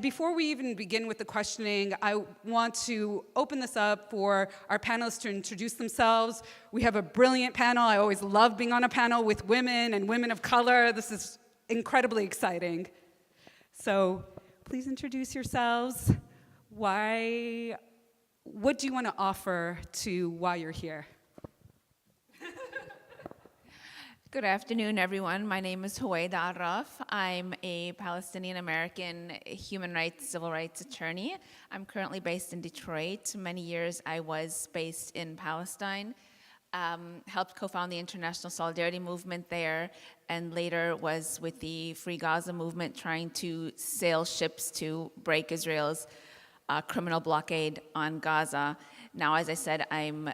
before we even begin with the questioning, I want to open this up for our panelists to introduce themselves. We have a brilliant panel. I always love being on a panel with women and women of color. This is incredibly exciting. So please introduce yourselves. What do you want to offer to why you're here? Good afternoon, everyone. My name is Huwaida Arraf. I'm a Palestinian American human rights, civil rights attorney. I'm currently based in Detroit. Many years I was based in Palestine, helped co-found the International Solidarity Movement there, and later was with the Free Gaza movement trying to sail ships to break Israel's criminal blockade on Gaza. Now, as I said, I'm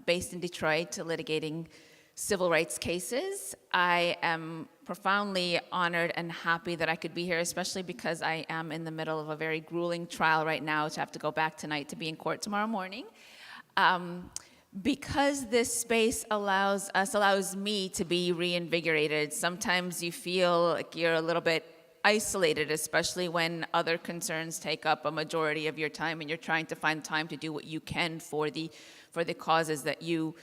based in Detroit litigating civil rights cases. I am profoundly honored and happy that I could be here, especially because I am in the middle of a very grueling trial right now, which I have to go back tonight to be in court tomorrow morning. Because this space allows me to be reinvigorated. Sometimes you feel like you're a little bit isolated, especially when other concerns take up a majority of your time and you're trying to find time to do what you can for the causes that you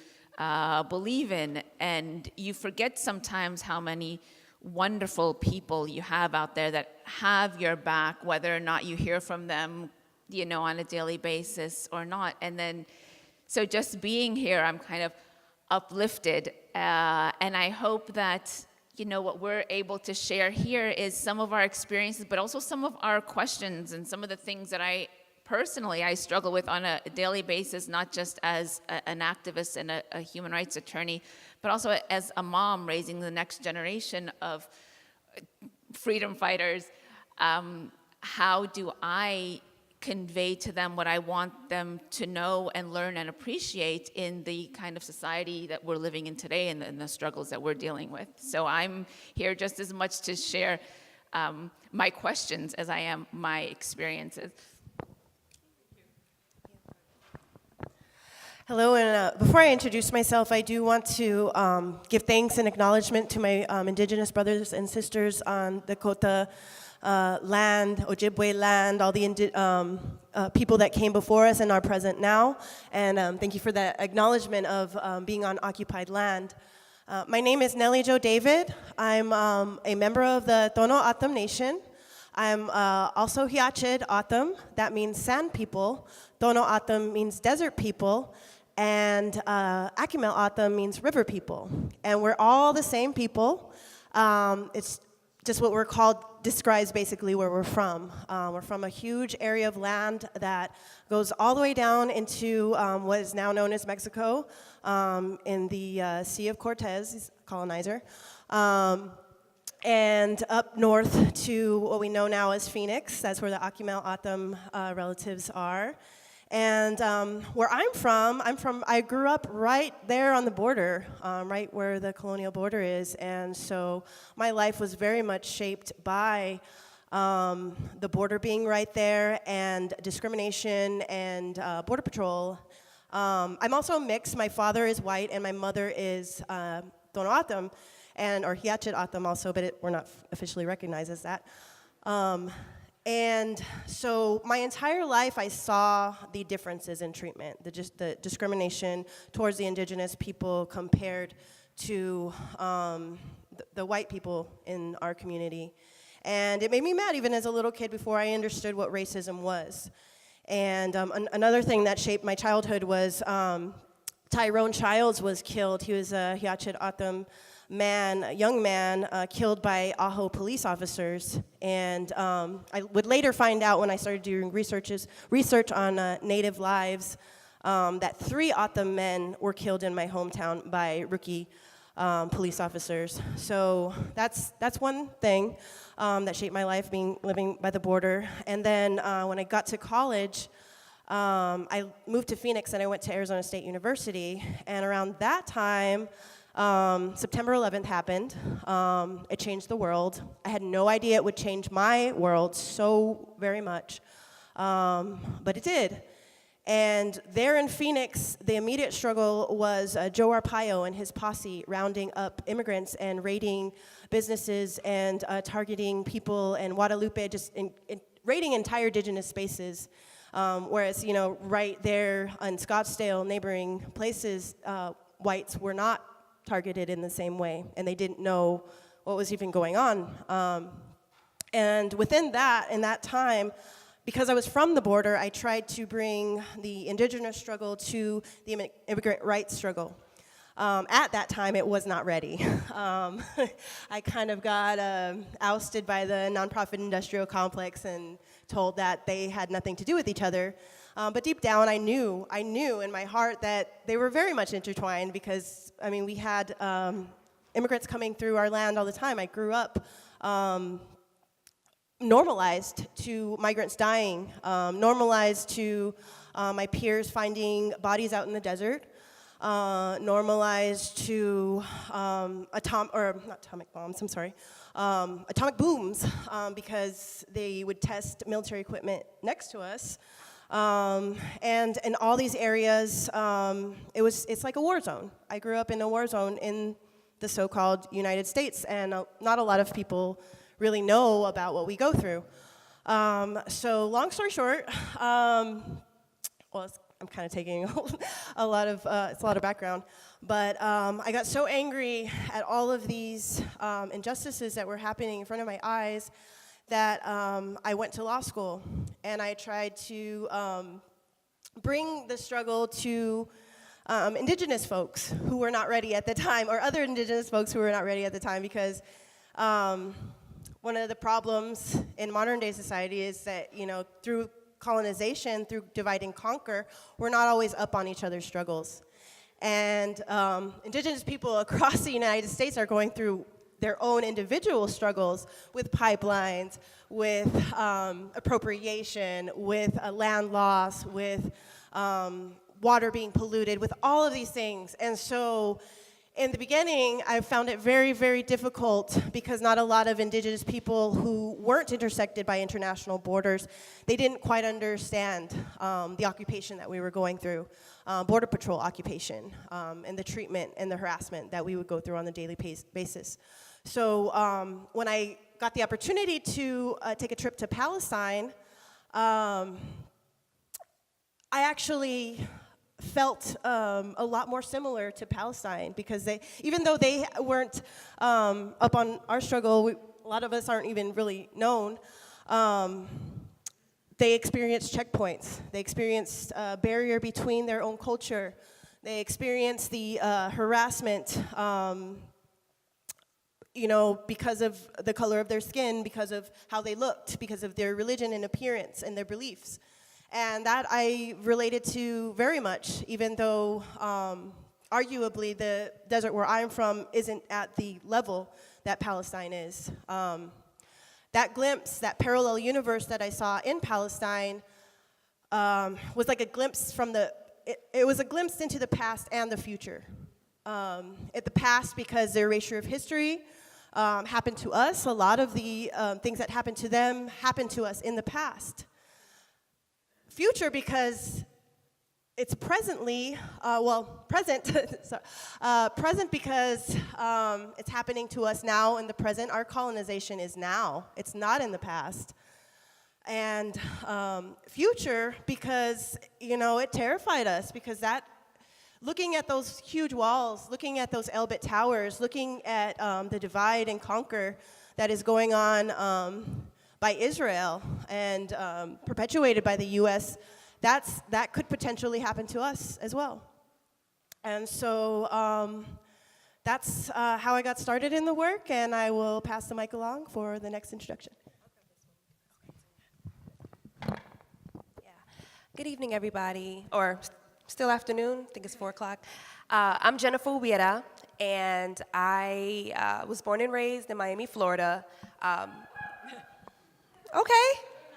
believe in, and you forget sometimes how many wonderful people you have out there that have your back, whether or not you hear from them, on a daily basis or not. And then, so just being here, I'm kind of uplifted, and I hope that, what we're able to share here is some of our experiences, but also some of our questions and some of the things that I struggle with on a daily basis, not just as an activist and a human rights attorney, but also as a mom raising the next generation of freedom fighters. How do I convey to them what I want them to know and learn and appreciate in the kind of society that we're living in today and the struggles that we're dealing with? So I'm here just as much to share my questions as I am my experiences. Hello, and before I introduce myself, I do want to give thanks and acknowledgement to my indigenous brothers and sisters on the Kota land, Ojibwe land, all the people that came before us and are present now. And thank you for that acknowledgement of being on occupied land. My name is Nellie Jo David. I'm a member of the Tono Atam Nation. I'm also Hiachid Atam, that means sand people. Tono Atam means desert people. And Akimel Atam means river people. And we're all the same people. It's just what we're called describes basically where we're from. We're from a huge area of land that goes all the way down into what is now known as Mexico, in the Sea of Cortez, colonizer, and up north to what we know now as Phoenix. That's where the Akimel Atam relatives are. And where I'm from, I grew up right there on the border, right where the colonial border is. And so my life was very much shaped by the border being right there and discrimination and border patrol. I'm also mixed. My father is white and my mother is Tono Atam, or Hiachid Atam also, but we're not officially recognized as that. And so my entire life I saw the differences in treatment, the discrimination towards the indigenous people compared to the white people in our community. And it made me mad even as a little kid before I understood what racism was. And another thing that shaped my childhood was Tyrone Childs was killed. He was a Hiachid Atam young man killed by Aho police officers. And I would later find out when I started doing research on Native lives that 3 Atam men were killed in my hometown by rookie police officers. So that's one thing that shaped my life, living by the border. And then when I got to college, I moved to Phoenix and I went to Arizona State University. And around that time, September 11th happened. It changed the world. I had no idea it would change my world so very much, but it did. And there in Phoenix, the immediate struggle was Joe Arpaio and his posse rounding up immigrants and raiding businesses and targeting people in Guadalupe, just raiding entire indigenous spaces, whereas, right there in Scottsdale, neighboring places, whites were not targeted in the same way, and they didn't know what was even going on. And within that, in that time, because I was from the border, I tried to bring the indigenous struggle to the immigrant rights struggle. At that time, it was not ready. I kind of got ousted by the nonprofit industrial complex and told that they had nothing to do with each other. But deep down, I knew in my heart that they were very much intertwined because, we had immigrants coming through our land all the time. I grew up normalized to migrants dying, normalized to my peers finding bodies out in the desert, normalized to atomic booms, because they would test military equipment next to us. And in all these areas, it's like a war zone. I grew up in a war zone in the so-called United States, and not a lot of people really know about what we go through. So long story short, I'm kind of taking it's a lot of background, but I got so angry at all of these injustices that were happening in front of my eyes that I went to law school, and I tried to bring the struggle to indigenous folks who were not ready at the time, or other indigenous folks who were not ready at the time, because one of the problems in modern day society is that, through colonization, through divide and conquer, we're not always up on each other's struggles. And indigenous people across the United States are going through their own individual struggles with pipelines, with appropriation, with land loss, with water being polluted, with all of these things. And so in the beginning, I found it very, very difficult because not a lot of indigenous people who weren't intersected by international borders, they didn't quite understand the occupation that we were going through, Border Patrol occupation, and the treatment and the harassment that we would go through on a daily basis. So when I got the opportunity to take a trip to Palestine, I actually felt a lot more similar to Palestine, because even though they weren't up on our struggle, a lot of us aren't even really known, they experienced checkpoints. They experienced a barrier between their own culture. They experienced the harassment, because of the color of their skin, because of how they looked, because of their religion and appearance and their beliefs. And that I related to very much, even though arguably the desert where I'm from isn't at the level that Palestine is. That glimpse, that parallel universe that I saw in Palestine was like a glimpse from it was a glimpse into the past and the future. At the past, because their erasure of history happened to us. A lot of the things that happened to them happened to us in the past. Future, because it's presently, present, present because it's happening to us now in the present. Our colonization is now. It's not in the past. And future, because, it terrified us, because looking at those huge walls, looking at those Elbit towers, looking at the divide and conquer that is going on by Israel and perpetuated by the U.S., that could potentially happen to us as well. And so that's how I got started in the work, and I will pass the mic along for the next introduction. Yeah. Good evening, everybody, or still afternoon, I think it's 4 o'clock. I'm Jennifer Viera, and I was born and raised in Miami, Florida. Okay,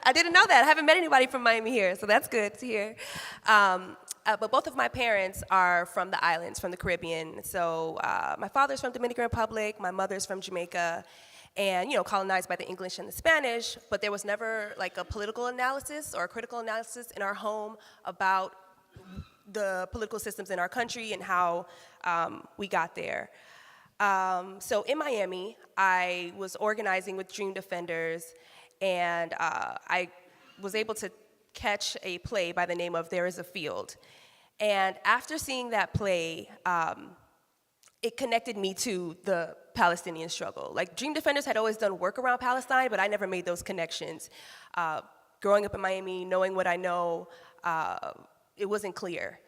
I didn't know that. I haven't met anybody from Miami here, so that's good to hear. But both of my parents are from the islands, from the Caribbean. So my father's from Dominican Republic, my mother's from Jamaica, and colonized by the English and the Spanish. But there was never like a political analysis or a critical analysis in our home about the political systems in our country and how we got there. So in Miami, I was organizing with Dream Defenders. And I was able to catch a play by the name of There Is a Field. And after seeing that play, it connected me to the Palestinian struggle. Like, Dream Defenders had always done work around Palestine, but I never made those connections. Growing up in Miami, knowing what I know, it wasn't clear.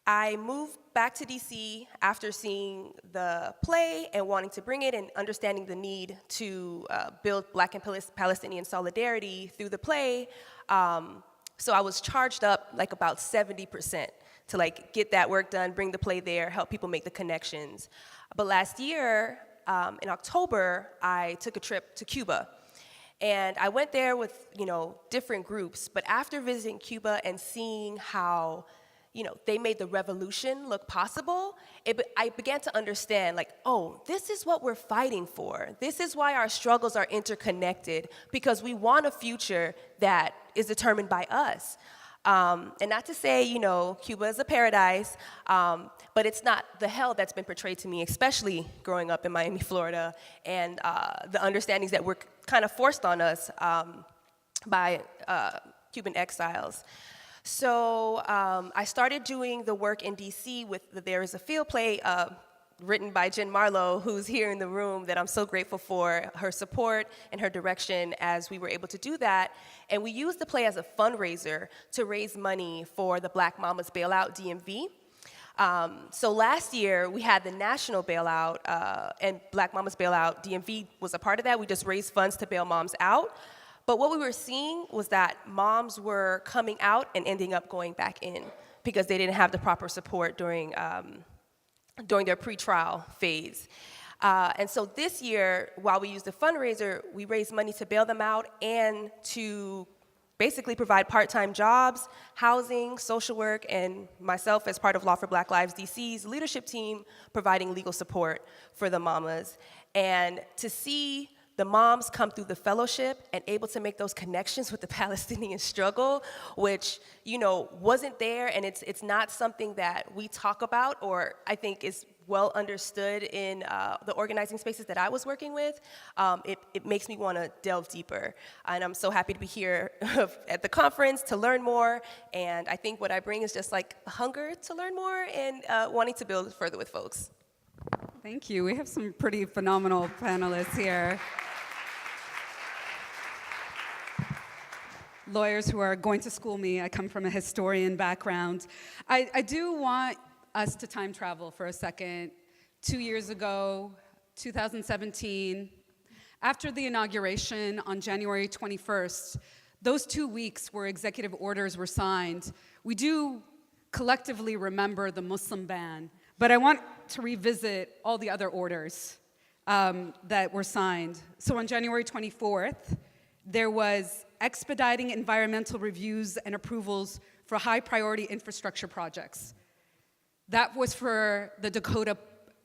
I moved back to DC after seeing the play and wanting to bring it and understanding the need to build Black and Palestinian solidarity through the play. So I was charged up like about 70% to like get that work done, bring the play there, help people make the connections. But last year, in October, I took a trip to Cuba. And I went there with, different groups, but after visiting Cuba and seeing how, they made the revolution look possible, I began to understand, like, oh, this is what we're fighting for. This is why our struggles are interconnected, because we want a future that is determined by us. And not to say, Cuba is a paradise, but it's not the hell that's been portrayed to me, especially growing up in Miami, Florida, and the understandings that were kind of forced on us by Cuban exiles. So I started doing the work in DC with the There Is a Field play written by Jen Marlowe, who's here in the room, that I'm so grateful for her support and her direction as we were able to do that. And we used the play as a fundraiser to raise money for the Black Mamas Bailout, DMV. So last year, we had the national bailout, and Black Mamas Bailout, DMV was a part of that. We just raised funds to bail moms out. But what we were seeing was that moms were coming out and ending up going back in because they didn't have the proper support during their pretrial phase. And so this year, while we used the fundraiser, we raised money to bail them out and to basically provide part-time jobs, housing, social work, and myself as part of Law for Black Lives DC's leadership team providing legal support for the mamas. And to see the moms come through the fellowship and able to make those connections with the Palestinian struggle, which, wasn't there, and it's not something that we talk about or I think is well understood in the organizing spaces that I was working with. It makes me want to delve deeper. And I'm so happy to be here at the conference to learn more. And I think what I bring is just like a hunger to learn more and wanting to build further with folks. Thank you. We have some pretty phenomenal panelists here. Lawyers who are going to school me. I come from a historian background. I do want us to time travel for a second. 2 years ago, 2017, after the inauguration on January 21st, those 2 weeks where executive orders were signed, we do collectively remember the Muslim ban, but I want to revisit all the other orders that were signed. So on January 24th, there was expediting environmental reviews and approvals for high priority infrastructure projects. That was for the Dakota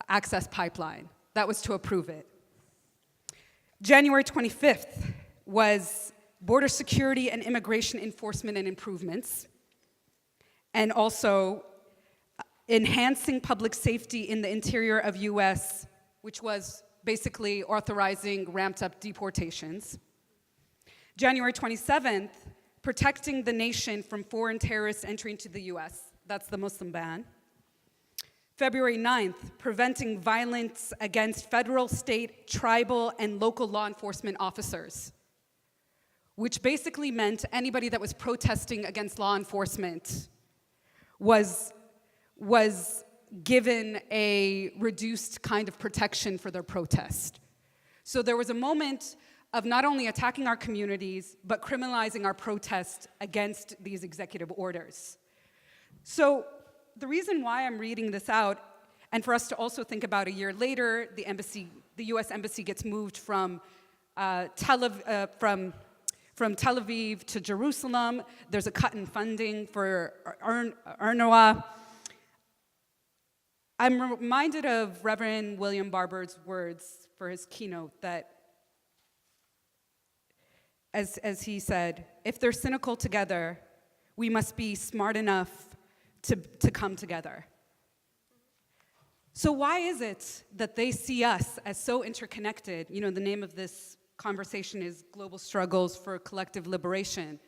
Access Pipeline. That was to approve it. January 25th was border security and immigration enforcement and improvements, and also enhancing public safety in the interior of US, which was basically authorizing ramped up deportations. January 27th, protecting the nation from foreign terrorists entering to the US. That's the Muslim ban. February 9th, preventing violence against federal, state, tribal, and local law enforcement officers, which basically meant anybody that was protesting against law enforcement was given a reduced kind of protection for their protest. So there was a moment of not only attacking our communities, but criminalizing our protest against these executive orders. So the reason why I'm reading this out, and for us to also think about a year later, the US Embassy gets moved from Tel Aviv to Jerusalem. There's a cut in funding for UNRWA. I'm reminded of Reverend William Barber's words for his keynote that, as he said, if they're cynical together, we must be smart enough to come together. So why is it that they see us as so interconnected? The name of this conversation is Global Struggles for Collective Liberation.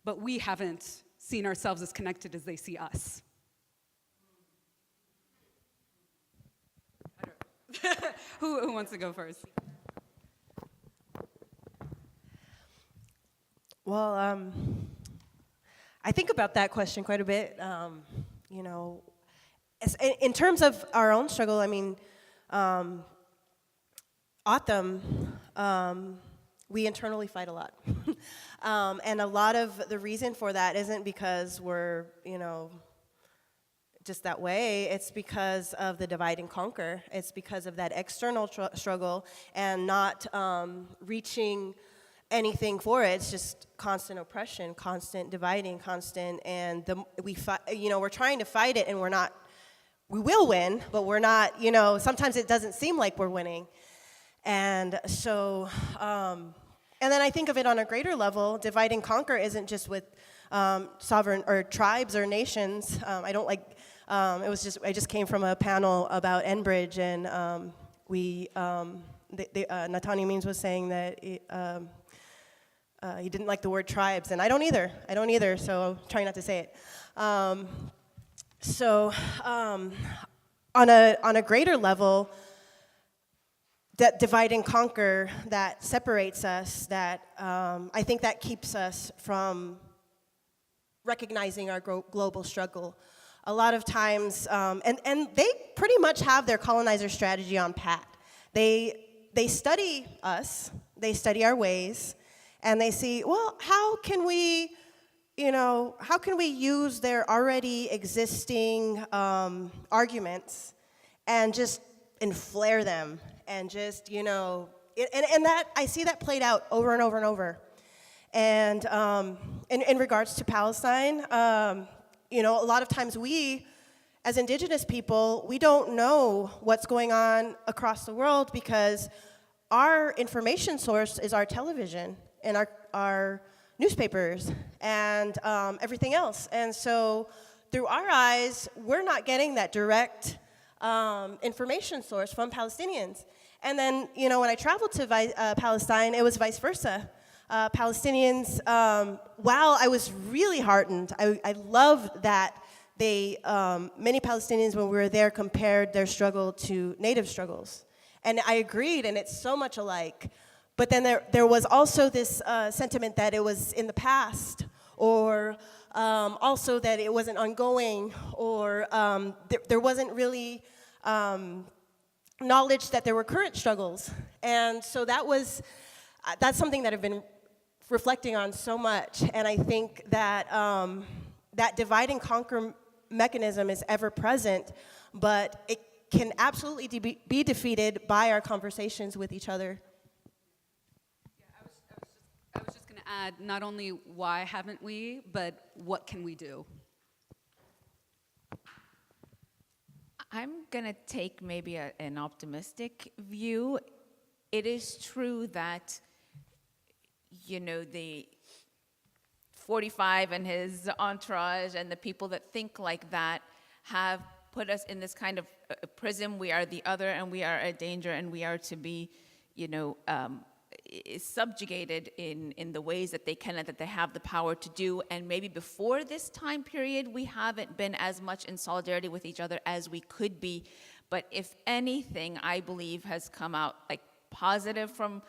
but we haven't seen ourselves as connected as they see us. Who wants to go first? Well, I think about that question quite a bit. You know, in terms of our own struggle, I mean, Autumn, we internally fight a lot. And a lot of the reason for that isn't because we're, you know, just that way. It's because of the divide and conquer. It's because of that external struggle and not reaching anything for it. It's just constant oppression, constant dividing, constant, and we're trying to fight it, and we're not. We will win, but we're not. You know, sometimes it doesn't seem like we're winning, and so. And then I think of it on a greater level. Divide and conquer isn't just with sovereign or tribes or nations. I don't like. I just came from a panel about Enbridge, and Natani Means was saying that he didn't like the word tribes, and I don't either. So trying not to say it. On a greater level, that divide and conquer that separates us, that I think that keeps us from recognizing our global struggle. A lot of times, and they pretty much have their colonizer strategy on pat. They study us, they study our ways, and they see, well, how can we use their already existing arguments and just flare them and just, and that I see that played out over and over and over. And in regards to Palestine, a lot of times we, as indigenous people, we don't know what's going on across the world because our information source is our television and our newspapers and everything else. And so through our eyes, we're not getting that direct information source from Palestinians. And then, when I traveled to Palestine, it was vice versa. Palestinians, wow, I was really heartened. I love that many Palestinians when we were there compared their struggle to native struggles. And I agreed, and it's so much alike. But then there was also this sentiment that it was in the past, or also that it wasn't ongoing, or there wasn't really knowledge that there were current struggles. And so that's something that I've been reflecting on so much, and I think that that divide and conquer mechanism is ever present, but it can absolutely be defeated by our conversations with each other. Yeah, I was just going to add, not only why haven't we, but what can we do? I'm going to take maybe an optimistic view. It is true that the 45 and his entourage and the people that think like that have put us in this kind of prism. We are the other, and we are a danger, and we are to be, subjugated in the ways that they can and that they have the power to do. And maybe before this time period, we haven't been as much in solidarity with each other as we could be. But if anything, I believe has come out like positive from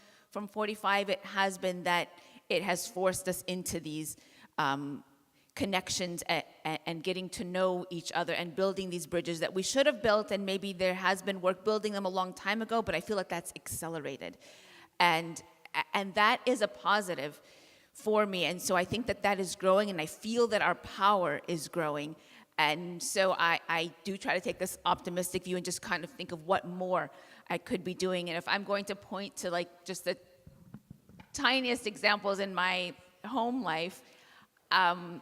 45, it has been that it has forced us into these connections and getting to know each other and building these bridges that we should have built, and maybe there has been work building them a long time ago, but I feel like that's accelerated. And that is a positive for me, and so I think that is growing, and I feel that our power is growing. And so I do try to take this optimistic view and just kind of think of what more I could be doing. And if I'm going to point to like just the tiniest examples in my home life, my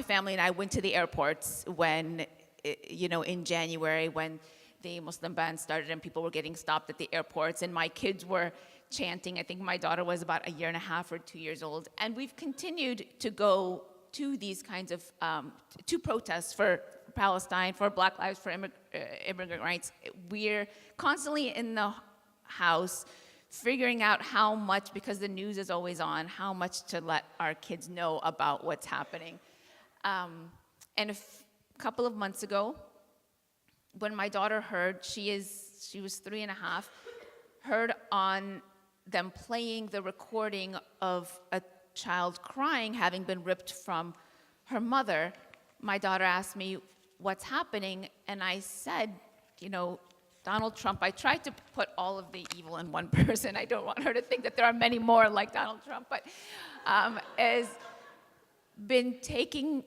family and I went to the airports when, in January when the Muslim ban started and people were getting stopped at the airports, and my kids were chanting. I think my daughter was about 1.5 years or 2 years old. And we've continued to go to these kinds of, to protests for Palestine, for Black lives, for immigrant rights. We're constantly in the house figuring out how much, because the news is always on, how much to let our kids know about what's happening. And a couple of months ago, when my daughter heard, she was 3.5, heard on them playing the recording of a child crying, having been ripped from her mother, my daughter asked me, what's happening? And I said, Donald Trump, I tried to put all of the evil in one person. I don't want her to think that there are many more like Donald Trump, but has been taking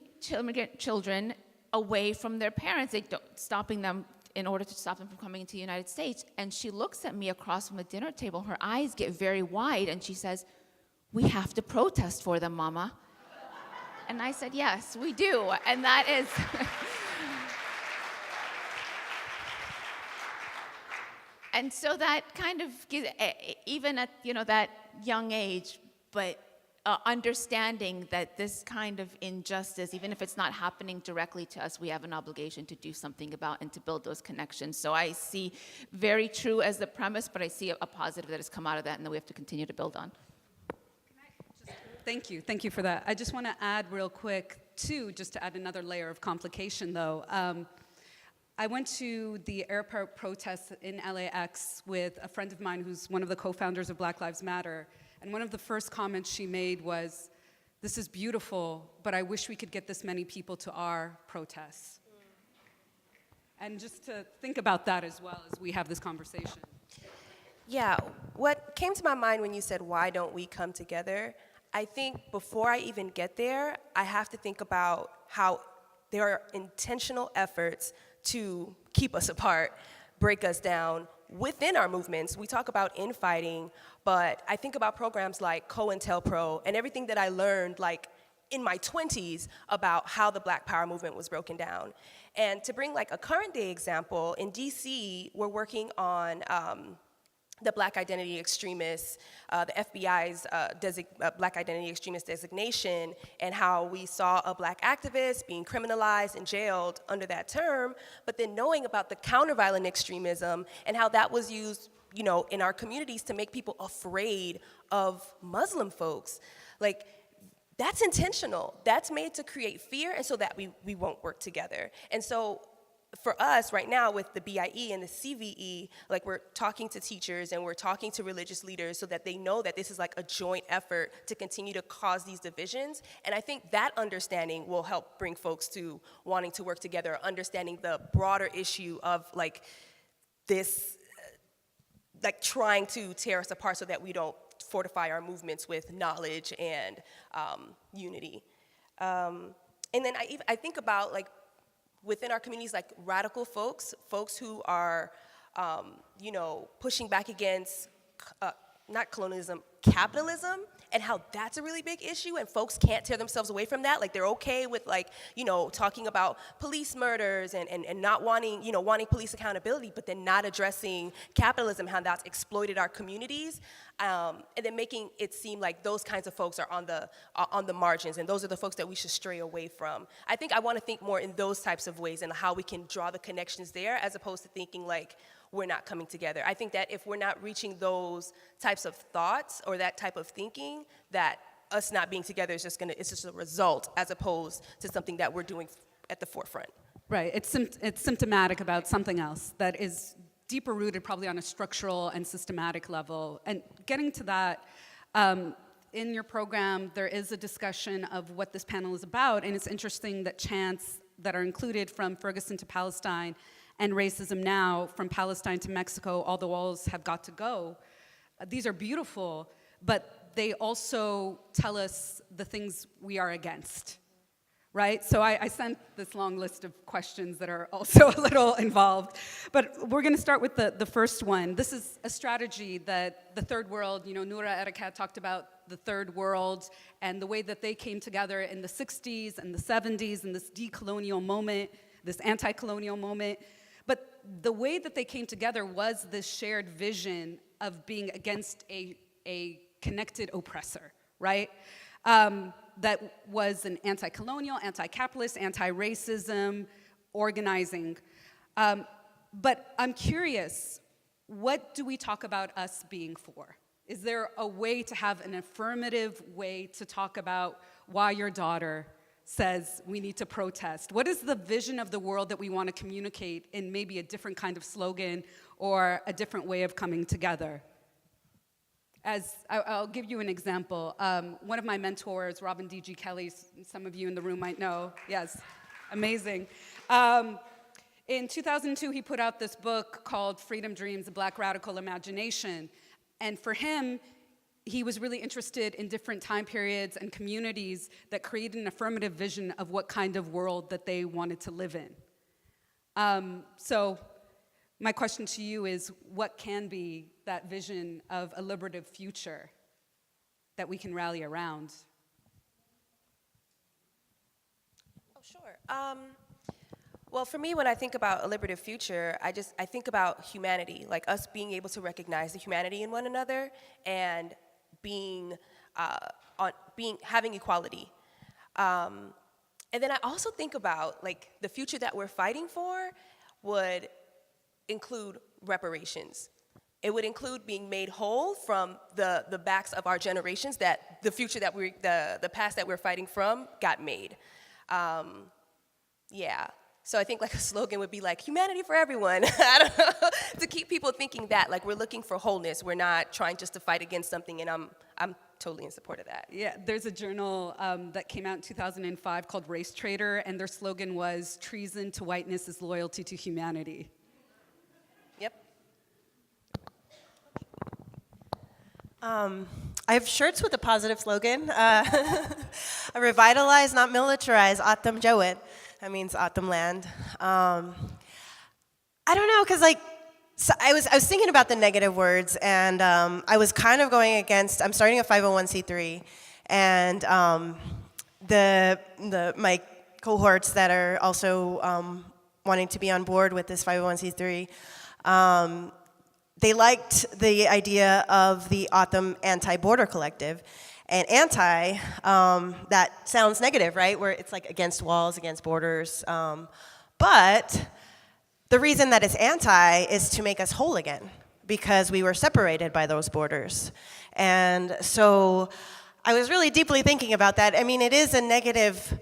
children away from their parents, stopping them in order to stop them from coming into the United States. And she looks at me across from the dinner table, her eyes get very wide, and she says, we have to protest for them, Mama. And I said, yes, we do, and that is... And so that kind of, even at that young age, but understanding that this kind of injustice, even if it's not happening directly to us, we have an obligation to do something about and to build those connections. So I see very true as the premise, but I see a positive that has come out of that and that we have to continue to build on. Thank you for that. I just want to add real quick, too, just to add another layer of complication, though. I went to the airport protests in LAX with a friend of mine who's one of the co-founders of Black Lives Matter, and one of the first comments she made was, this is beautiful, but I wish we could get this many people to our protests. And just to think about that as well as we have this conversation. Yeah, what came to my mind when you said, why don't we come together? I think before I even get there, I have to think about how there are intentional efforts to keep us apart, break us down within our movements. We talk about infighting, but I think about programs like COINTELPRO and everything that I learned like in my 20s about how the Black Power movement was broken down. And to bring like a current day example, in DC, we're working on the Black Identity Extremists, the FBI's Black Identity Extremist designation, and how we saw a Black activist being criminalized and jailed under that term, but then knowing about the counter-violent extremism and how that was used, in our communities to make people afraid of Muslim folks. Like, that's intentional. That's made to create fear, and so that we won't work together. And so, for us right now with the BIE and the CVE, like we're talking to teachers and we're talking to religious leaders so that they know that this is like a joint effort to continue to cause these divisions. And I think that understanding will help bring folks to wanting to work together, understanding the broader issue of like this, like trying to tear us apart so that we don't fortify our movements with knowledge and unity. And then I think about like within our communities, like radical folks who are, pushing back against, not colonialism, capitalism, and how that's a really big issue, and folks can't tear themselves away from that. Like they're okay with like, talking about police murders and not wanting, wanting police accountability, but then not addressing capitalism, how that's exploited our communities, and then making it seem like those kinds of folks are on the margins, and those are the folks that we should stray away from. I think I want to think more in those types of ways and how we can draw the connections there, as opposed to thinking like, we're not coming together. I think that if we're not reaching those types of thoughts or that type of thinking, that us not being together is it's just a result as opposed to something that we're doing at the forefront. Right, it's symptomatic about something else that is deeper rooted probably on a structural and systematic level. And getting to that, in your program, there is a discussion of what this panel is about, and it's interesting that chants that are included from Ferguson to Palestine and Racism Now, from Palestine to Mexico, All the Walls Have Got to Go. These are beautiful, but they also tell us the things we are against, right? So I sent this long list of questions that are also a little involved, but we're gonna start with the first one. This is a strategy that the Third World, Noura Erakat talked about the Third World and the way that they came together in the 60s and the 70s in this decolonial moment, this anti-colonial moment. But the way that they came together was this shared vision of being against a connected oppressor, right? That was an anti-colonial, anti-capitalist, anti-racism organizing. But I'm curious, what do we talk about us being for? Is there a way to have an affirmative way to talk about why your daughter says we need to protest? What is the vision of the world that we want to communicate in maybe a different kind of slogan or a different way of coming together? I'll give you an example. One of my mentors, Robin D.G. Kelly, some of you in the room might know. Yes, amazing. In 2002, he put out this book called Freedom Dreams, A Black Radical Imagination. And for him, he was really interested in different time periods and communities that created an affirmative vision of what kind of world that they wanted to live in. So my question to you is, what can be that vision of a liberative future that we can rally around? Oh, sure. Well, for me, when I think about a liberative future, I think about humanity, like us being able to recognize the humanity in one another and having equality. And then I also think about like the future that we're fighting for would include reparations. It would include being made whole from the backs of our generations, that the future that the past that we're fighting from got made. Yeah. So I think like a slogan would be like humanity for everyone. I don't know, to keep people thinking that like we're looking for wholeness. We're not trying just to fight against something, and I'm totally in support of that. Yeah, there's a journal that came out in 2005 called Race Trader, and their slogan was treason to whiteness is loyalty to humanity. Yep. I have shirts with a positive slogan. Revitalize, not militarize, Atam Jawed. That means Atam land. I don't know, because like, so I was thinking about the negative words, and I was kind of going against, I'm starting a 501c3, and my cohorts that are also wanting to be on board with this 501c3, they liked the idea of the Atam Anti-Border Collective. And anti, that sounds negative, right? Where it's like against walls, against borders. But the reason that it's anti is to make us whole again, because we were separated by those borders. And so I was really deeply thinking about that. I mean, it is a negative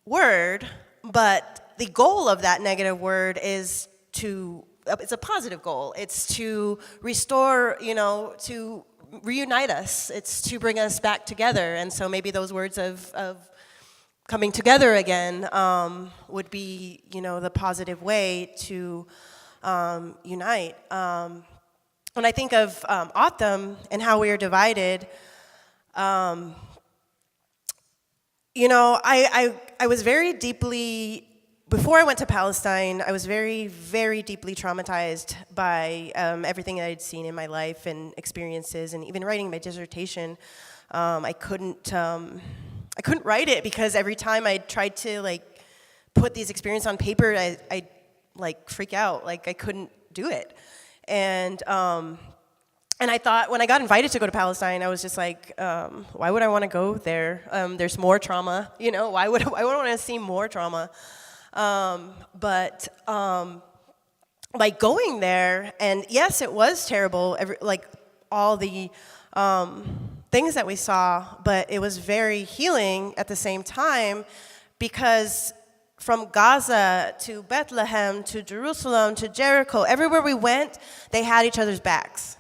word, but the goal of that negative word is it's a positive goal. It's to restore, to reunite us. It's to bring us back together. And so maybe those words of coming together again would be, the positive way to unite. When I think of Atam and how we are divided, I was very deeply, before I went to Palestine, I was very, very deeply traumatized by everything that I'd seen in my life and experiences, and even writing my dissertation. I couldn't write it because every time I tried to put these experiences on paper, I freak out, I couldn't do it. And I thought, when I got invited to go to Palestine, I was just like, why would I want to go there? There's more trauma, why would I want to see more trauma? But going there, and yes, it was terrible, all the things that we saw, but it was very healing at the same time, because from Gaza to Bethlehem to Jerusalem to Jericho, everywhere we went, they had each other's backs.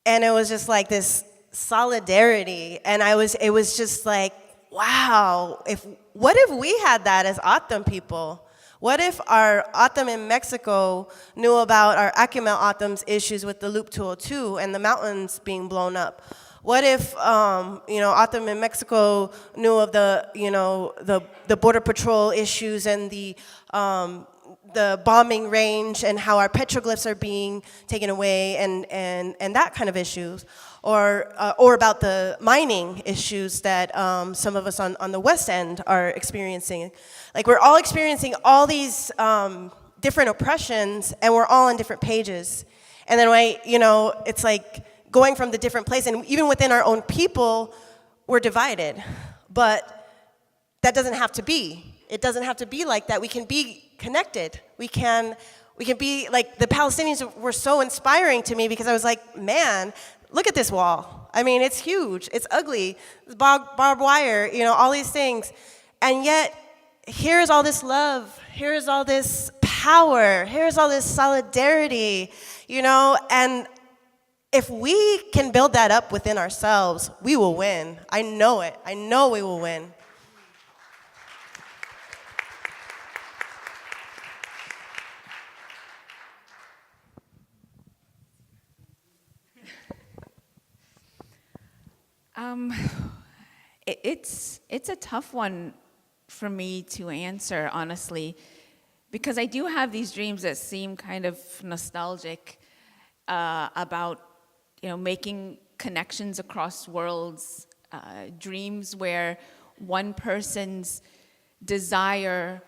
And it was just like this solidarity, and it was just like, wow, what if we had that as Atam people? What if our Atam in Mexico knew about our Akimel Atam's issues with the Loop 202 and the mountains being blown up? What if, Atam in Mexico knew of the Border Patrol issues and the bombing range and how our petroglyphs are being taken away and that kind of issues? Or about the mining issues that some of us on the West End are experiencing. We're all experiencing all these different oppressions, and we're all on different pages. And then, it's like going from the different places, and even within our own people, we're divided. But that doesn't have to be. It doesn't have to be like that. We can be connected. We can We can be, like, the Palestinians were so inspiring to me because I was like, man, look at this wall. I mean, it's huge, it's ugly, it's barbed wire, you know, all these things. And yet, here's all this love, here's all this power, here's all this solidarity, you know, and if we can build that up within ourselves, we will win. I know it. I know we will win. It's a tough one for me to answer, honestly, because I do have these dreams that seem kind of nostalgic about, you know, making connections across worlds, dreams where one person's desire,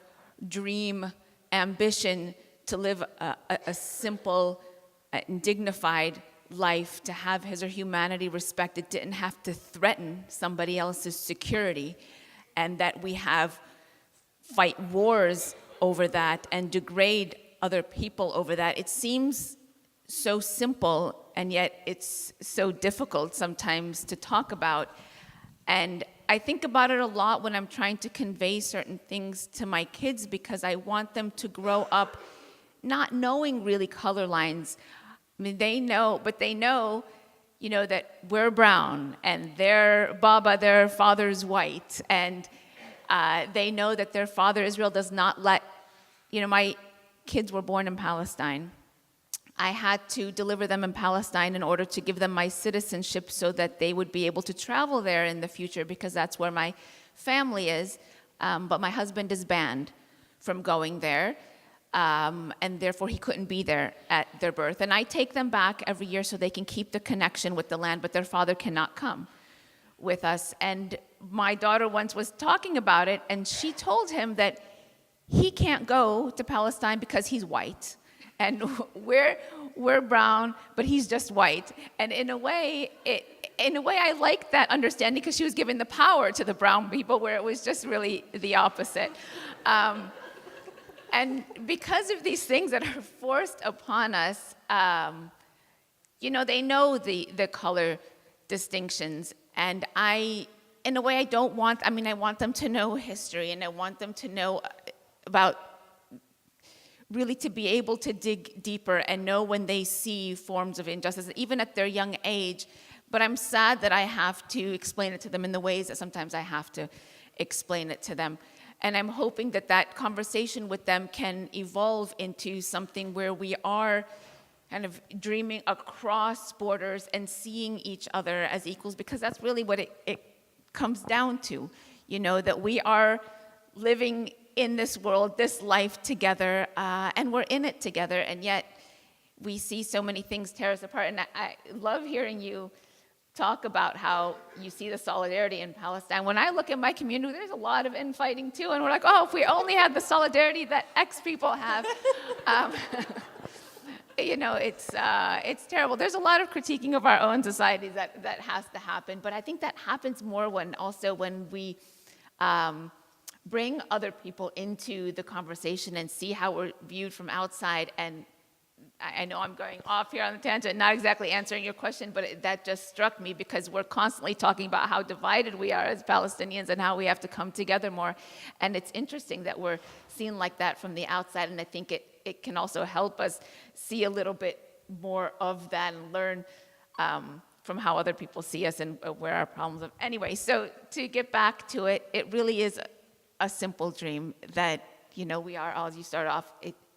dream, ambition to live a simple and dignified life, to have his or humanity respected, didn't have to threaten somebody else's security, and that we have fight wars over that and degrade other people over that. It seems so simple, and yet it's so difficult sometimes to talk about. And I think about it a lot when I'm trying to convey certain things to my kids, because I want them to grow up not knowing really color lines. I mean, they know, but they know, you know, that we're brown and their father's white, and they know that their father, Israel, does not let, you know, my kids were born in Palestine. I had to deliver them in Palestine in order to give them my citizenship so that they would be able to travel there in the future, because that's where my family is. But my husband is banned from going there. And therefore he couldn't be there at their birth. And I take them back every year so they can keep the connection with the land, but their father cannot come with us. And my daughter once was talking about it, and she told him that he can't go to Palestine because he's white. And we're brown, but he's just white. And in a way, I like that understanding, because she was giving the power to the brown people, where it was just really the opposite. And because of these things that are forced upon us, you know, they know the color distinctions. And in a way, I want them to know history, and I want them to know about, really to be able to dig deeper and know when they see forms of injustice, even at their young age. But I'm sad that I have to explain it to them in the ways that sometimes I have to explain it to them. And I'm hoping that that conversation with them can evolve into something where we are kind of dreaming across borders and seeing each other as equals, because that's really what it comes down to, you know, that we are living in this world, this life together, and we're in it together, and yet we see so many things tear us apart. And I love hearing you talk about how you see the solidarity in Palestine. When I look at my community, there's a lot of infighting too, and we're like, oh, if we only had the solidarity that X people have. You know, it's terrible. There's a lot of critiquing of our own societies that has to happen, but I think that happens more when we bring other people into the conversation and see how we're viewed from outside. And I know I'm going off here on the tangent, not exactly answering your question, but that just struck me, because we're constantly talking about how divided we are as Palestinians and how we have to come together more. And it's interesting that we're seen like that from the outside, and I think it can also help us see a little bit more of that and learn from how other people see us and where our problems are. Anyway, so to get back to it, it really is a simple dream that, you know, we are all, as you start off,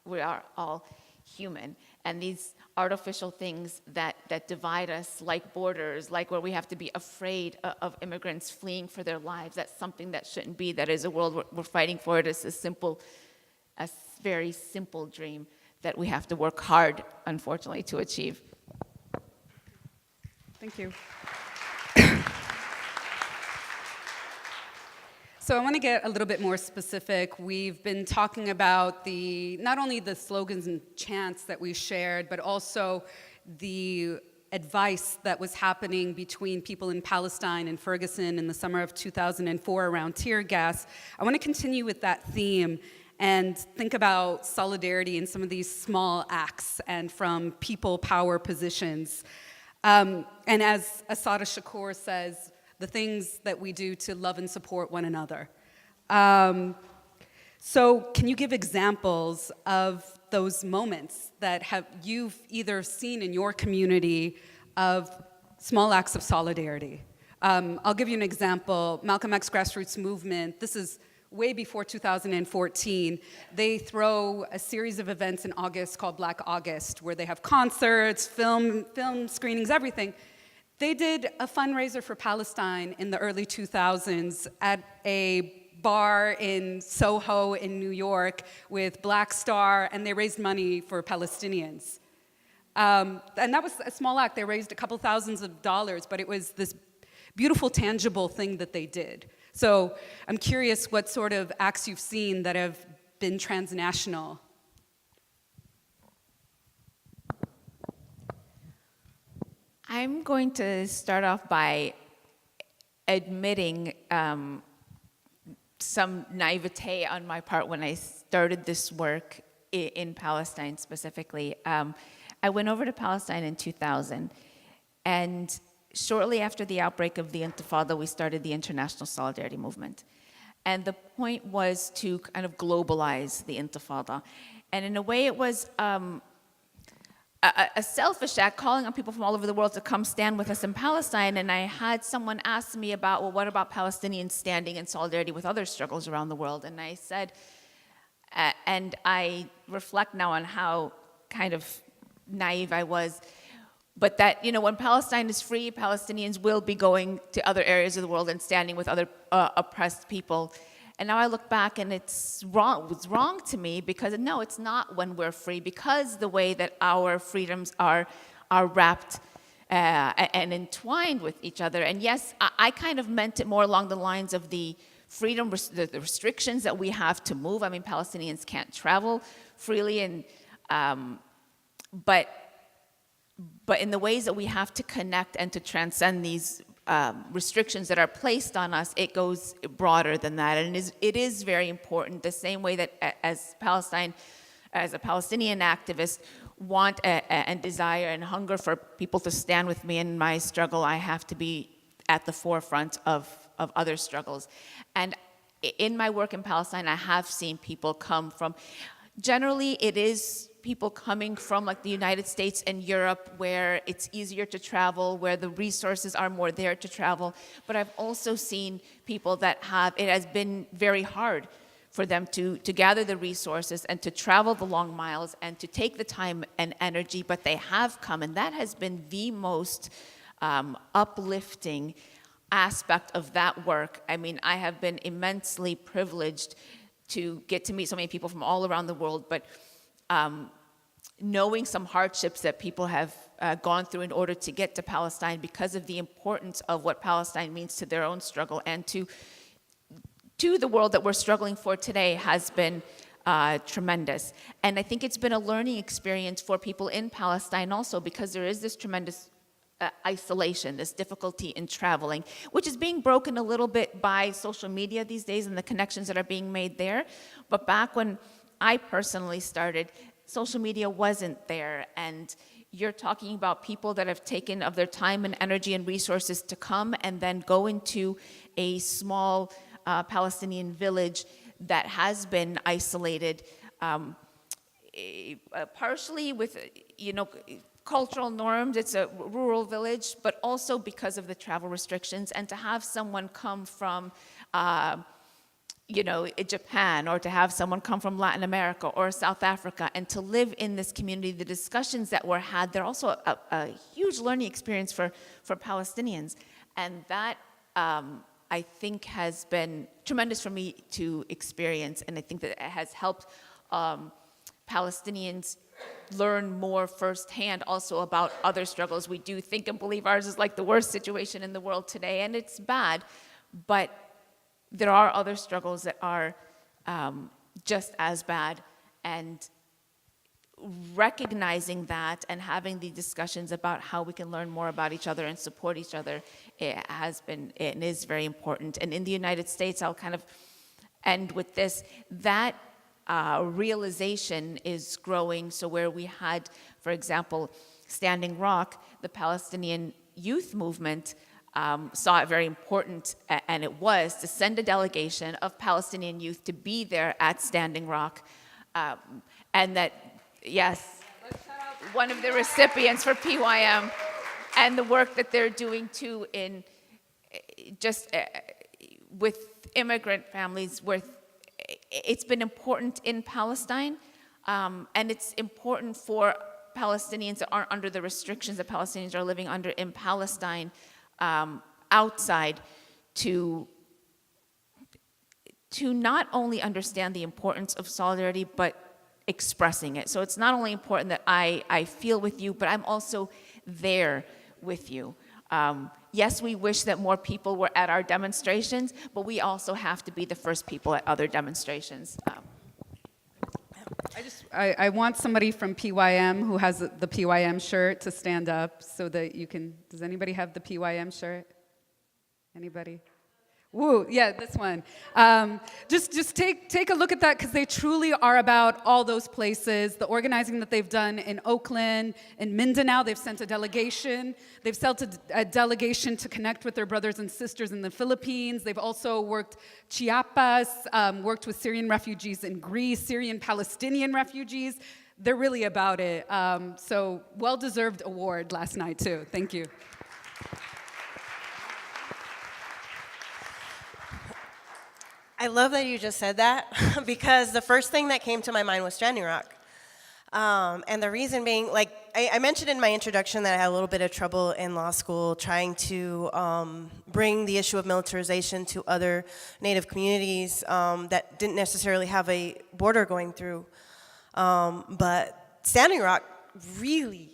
we are all human. And these artificial things that divide us, like borders, like where we have to be afraid of immigrants fleeing for their lives, that's something that shouldn't be. That is a world we're fighting for. It is a very simple dream that we have to work hard, unfortunately, to achieve. Thank you. So I want to get a little bit more specific. We've been talking about not only the slogans and chants that we shared, but also the advice that was happening between people in Palestine and Ferguson in the summer of 2004 around tear gas. I want to continue with that theme and think about solidarity in some of these small acts and from people power positions. And as Asada Shakur says, the things that we do to love and support one another. So can you give examples of those moments that you've either seen in your community of small acts of solidarity? I'll give you an example. Malcolm X grassroots movement, this is way before 2014. They throw a series of events in August called Black August, where they have concerts, film screenings, everything. They did a fundraiser for Palestine in the early 2000s at a bar in Soho in New York with Black Star, and they raised money for Palestinians. And that was a small act. They raised a couple thousands of dollars, but it was this beautiful, tangible thing that they did. So I'm curious what sort of acts you've seen that have been transnational. I'm going to start off by admitting some naivete on my part when I started this work in Palestine specifically. I went over to Palestine in 2000, and shortly after the outbreak of the Intifada, we started the International Solidarity Movement. And the point was to kind of globalize the Intifada. And in a way, it was a selfish act, calling on people from all over the world to come stand with us in Palestine. And I had someone ask me about, well, what about Palestinians standing in solidarity with other struggles around the world? And I said, and I reflect now on how kind of naive I was, but that, you know, when Palestine is free, Palestinians will be going to other areas of the world and standing with other oppressed people. And now I look back and it's wrong. It was wrong to me because no, it's not when we're free, because the way that our freedoms are wrapped and entwined with each other. And yes, I kind of meant it more along the lines of the freedom, the restrictions that we have to move. I mean, Palestinians can't travel freely, and but in the ways that we have to connect and to transcend these restrictions that are placed on us, it goes broader than that. And it is very important, the same way that as Palestine, as a Palestinian activist, want and desire and hunger for people to stand with me in my struggle, I have to be at the forefront of other struggles. And in my work in Palestine, I have seen people come from, generally it is people coming from like the United States and Europe, where it's easier to travel, where the resources are more there to travel. But I've also seen people that it has been very hard for them to gather the resources and to travel the long miles and to take the time and energy, but they have come, and that has been the most uplifting aspect of that work. I mean, I have been immensely privileged to get to meet so many people from all around the world, but knowing some hardships that people have gone through in order to get to Palestine because of the importance of what Palestine means to their own struggle and to the world that we're struggling for today has been tremendous. And I think it's been a learning experience for people in Palestine also, because there is this tremendous isolation, this difficulty in traveling, which is being broken a little bit by social media these days and the connections that are being made there. But back when I personally started, social media wasn't there, and you're talking about people that have taken of their time and energy and resources to come and then go into a small Palestinian village that has been isolated, partially with, cultural norms. It's a rural village, but also because of the travel restrictions. And to have someone come from Japan, or to have someone come from Latin America or South Africa, and to live in this community, the discussions that were had, they're also a huge learning experience for Palestinians. And that, I think, has been tremendous for me to experience. And I think that it has helped Palestinians learn more firsthand also about other struggles. We do think and believe ours is like the worst situation in the world today, and it's bad, but there are other struggles that are just as bad, and recognizing that and having the discussions about how we can learn more about each other and support each other, it has been and is very important. And in the United States, I'll kind of end with this, that realization is growing. So where we had, for example, Standing Rock, the Palestinian youth movement saw it very important, and it was to send a delegation of Palestinian youth to be there at Standing Rock. And that, yes, one of the recipients for PYM, and the work that they're doing too in just with immigrant families, where it's been important in Palestine, and it's important for Palestinians that aren't under the restrictions that Palestinians are living under in Palestine, outside, to not only understand the importance of solidarity, but expressing it. So it's not only important that I feel with you, but I'm also there with you. Yes, we wish that more people were at our demonstrations, but we also have to be the first people at other demonstrations. I want somebody from PYM who has the PYM shirt to stand up so that you can, does anybody have the PYM shirt? Anybody? Woo, yeah, this one. Just take a look at that, because they truly are about all those places. The organizing that they've done in Oakland, in Mindanao, they've sent a delegation. They've sent a delegation to connect with their brothers and sisters in the Philippines. They've also worked Chiapas, worked with Syrian refugees in Greece, Syrian Palestinian refugees. They're really about it. So well-deserved award last night too. Thank you. I love that you just said that, because the first thing that came to my mind was Standing Rock. And the reason being, like, I mentioned in my introduction that I had a little bit of trouble in law school trying to bring the issue of militarization to other Native communities that didn't necessarily have a border going through. But Standing Rock really,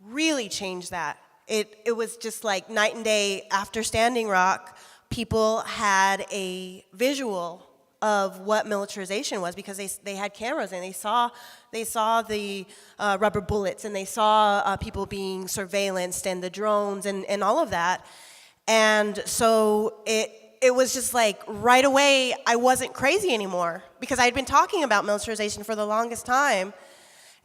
really changed that. It was just like night and day. After Standing Rock, people had a visual of what militarization was, because they had cameras and they saw the rubber bullets, and they saw people being surveillanced, and the drones and all of that. And so it was just like right away I wasn't crazy anymore, because I had been talking about militarization for the longest time,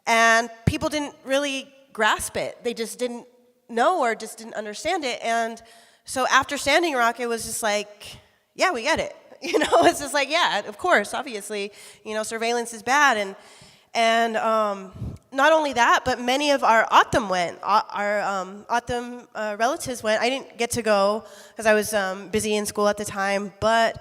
and people didn't really grasp it. They just didn't know or just didn't understand it. And so after Standing Rock, it was just like, yeah, we get it. You know, it's just like, yeah, of course, obviously, you know, surveillance is bad. And not only that, but many of our Autumn went. Our Autumn relatives went. I didn't get to go because I was busy in school at the time, but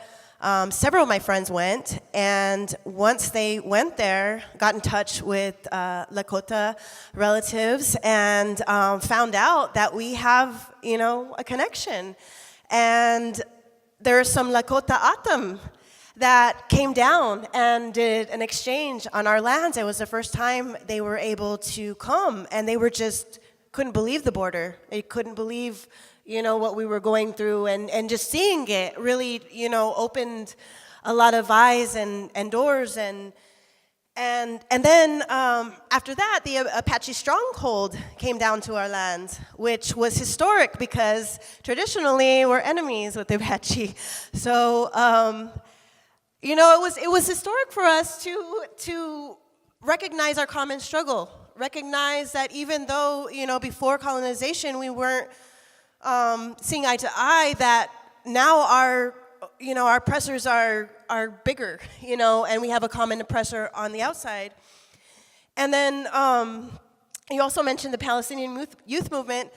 several of my friends went. And once they went there, got in touch with Lakota relatives and found out that we have, you know, a connection. And there are some Lakota Autumn that came down and did an exchange on our lands. It was the first time they were able to come, and they were just couldn't believe the border. They couldn't believe, you know, what we were going through, and just seeing it really, you know, opened a lot of eyes and doors. And then after that, the Apache stronghold came down to our lands, which was historic because traditionally we're enemies with the Apache. So, you know, it was historic for us to recognize our common struggle, recognize that even though, you know, before colonization we weren't seeing eye to eye, that now our oppressors are bigger, you know, and we have a common oppressor on the outside. And then you also mentioned the Palestinian youth movement.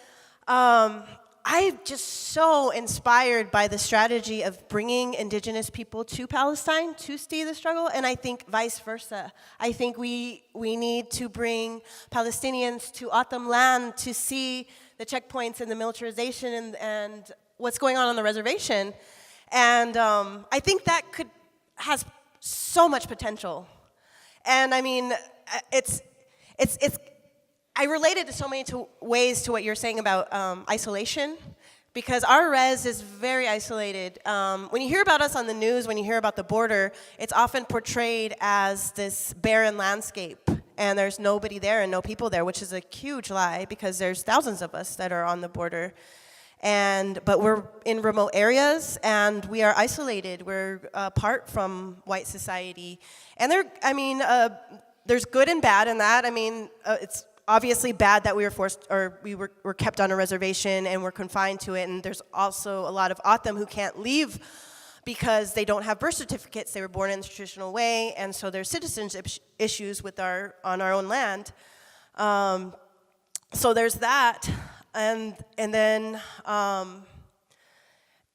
I'm just so inspired by the strategy of bringing indigenous people to Palestine to see the struggle, and I think vice versa. I think we need to bring Palestinians to Autumn land to see the checkpoints and the militarization and what's going on the reservation. And I think that has so much potential. And I mean, I related to so many ways to what you're saying about isolation, because our res is very isolated. When you hear about us on the news, when you hear about the border, it's often portrayed as this barren landscape, and there's nobody there and no people there, which is a huge lie, because there's thousands of us that are on the border. But we're in remote areas, and we are isolated. We're apart from white society. And there's good and bad in that. It's obviously bad that we were forced, or were kept on a reservation and we're confined to it. And there's also a lot of Atham who can't leave because they don't have birth certificates. They were born in the traditional way, and so there's citizenship issues on our own land. So there's that, and then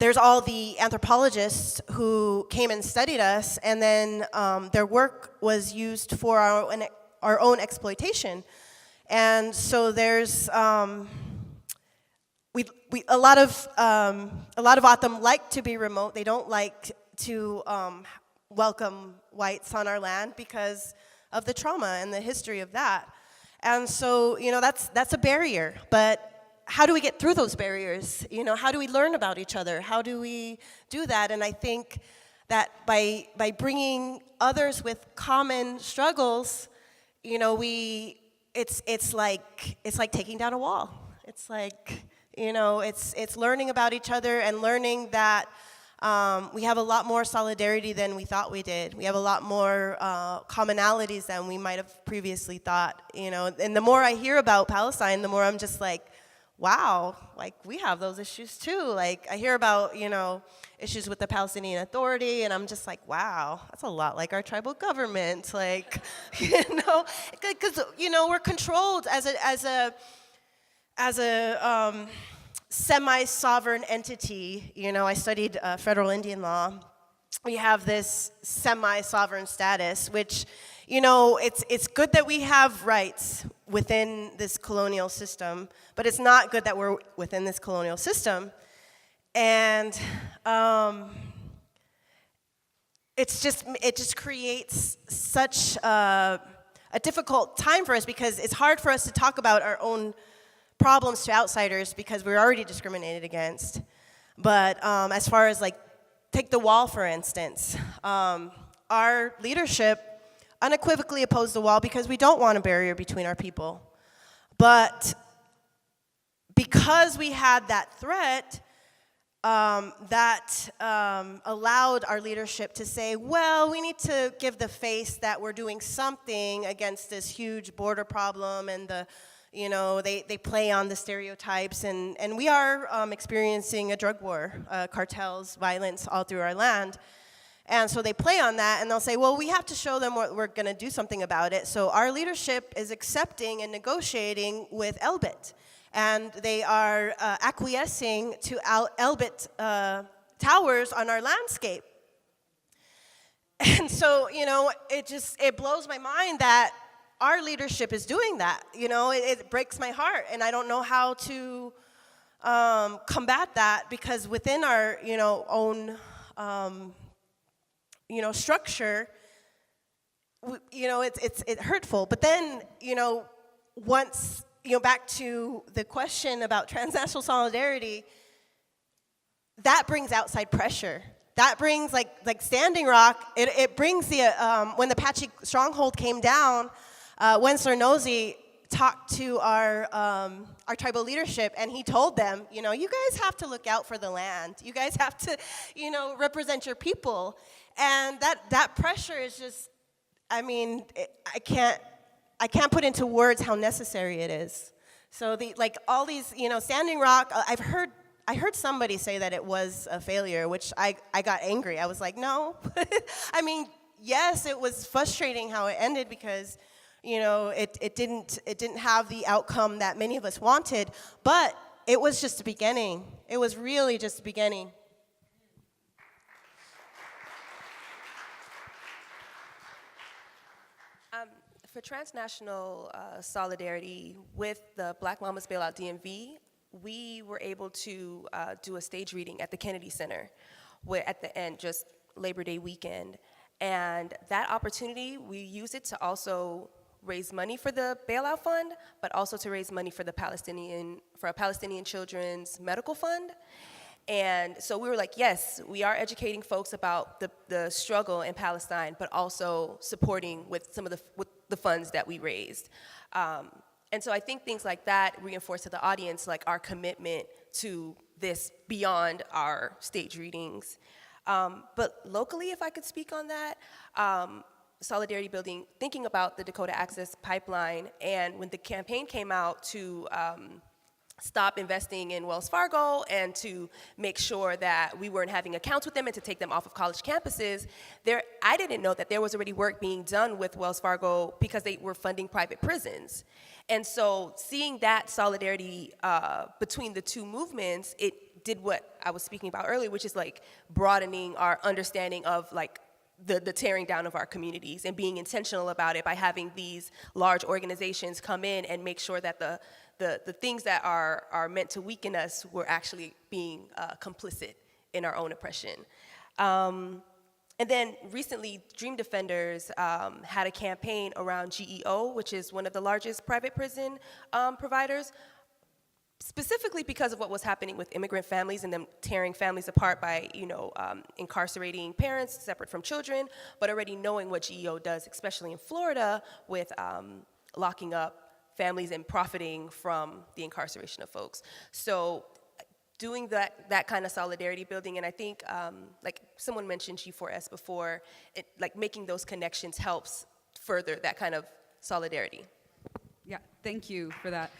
there's all the anthropologists who came and studied us, and then their work was used for our own exploitation. And so there's a lot of Atham like to be remote. They don't like to welcome whites on our land because of the trauma and the history of that. And so, that's a barrier. But how do we get through those barriers? How do we learn about each other? How do we do that? And I think that by bringing others with common struggles, it's like taking down a wall. It's like, it's learning about each other and learning that we have a lot more solidarity than we thought we did. We have a lot more commonalities than we might have previously thought, And the more I hear about Palestine, the more I'm just like, wow, we have those issues too. I hear about, issues with the Palestinian Authority, and I'm just like, wow, that's a lot like our tribal government. Because, we're controlled as a semi-sovereign entity. I studied federal Indian law. We have this semi-sovereign status, which, it's good that we have rights within this colonial system, but it's not good that we're within this colonial system. And it just creates such a difficult time for us, because it's hard for us to talk about our own problems to outsiders because we're already discriminated against. But as far as take the wall, for instance, our leadership unequivocally opposed the wall because we don't want a barrier between our people. But because we had that threat, that allowed our leadership to say, well, we need to give the face that we're doing something against this huge border problem, and they play on the stereotypes, and we are experiencing a drug war, cartels, violence all through our land. And so they play on that, and they'll say, well, we have to show them what we're going to do something about it. So our leadership is accepting and negotiating with Elbit. And they are acquiescing to Elbit towers on our landscape. And so, it blows my mind that our leadership is doing that. It breaks my heart, and I don't know how to combat that, because within our, own, structure, it's hurtful. But then, once, back to the question about transnational solidarity, that brings outside pressure. That brings, like Standing Rock, it brings when the Apache stronghold came down, Wenceslor Nosey talked to our tribal leadership, and he told them, you guys have to look out for the land. You guys have to, represent your people. And that pressure is just, I can't put into words how necessary it is. So all these, Standing Rock, I heard somebody say that it was a failure, which I got angry. I was like, no. Yes, it was frustrating how it ended, because it didn't have the outcome that many of us wanted, but it was just the beginning. It was really just the beginning. For transnational solidarity with the Black Mamas Bailout DMV, we were able to do a stage reading at the Kennedy Center, where at the end, just Labor Day weekend. And that opportunity, we used it to also raise money for the bailout fund, but also to raise money for a Palestinian children's medical fund. And so we were like, yes, we are educating folks about the struggle in Palestine, but also supporting with some of the funds that we raised. And so I think things like that reinforce to the audience our commitment to this beyond our stage readings. But locally, if I could speak on that, solidarity building, thinking about the Dakota Access Pipeline, and when the campaign came out to stop investing in Wells Fargo and to make sure that we weren't having accounts with them and to take them off of college campuses, I didn't know that there was already work being done with Wells Fargo because they were funding private prisons. And so seeing that solidarity between the two movements, it did what I was speaking about earlier, which is like broadening our understanding of like the tearing down of our communities and being intentional about it by having these large organizations come in and make sure that the things that are meant to weaken us were actually being complicit in our own oppression. And then recently, Dream Defenders had a campaign around GEO, which is one of the largest private prison providers, specifically because of what was happening with immigrant families and them tearing families apart by, incarcerating parents separate from children, but already knowing what GEO does, especially in Florida, with locking up families and profiting from the incarceration of folks. So doing that kind of solidarity building, and I think, like someone mentioned G4S before, making those connections helps further that kind of solidarity. Yeah, thank you for that.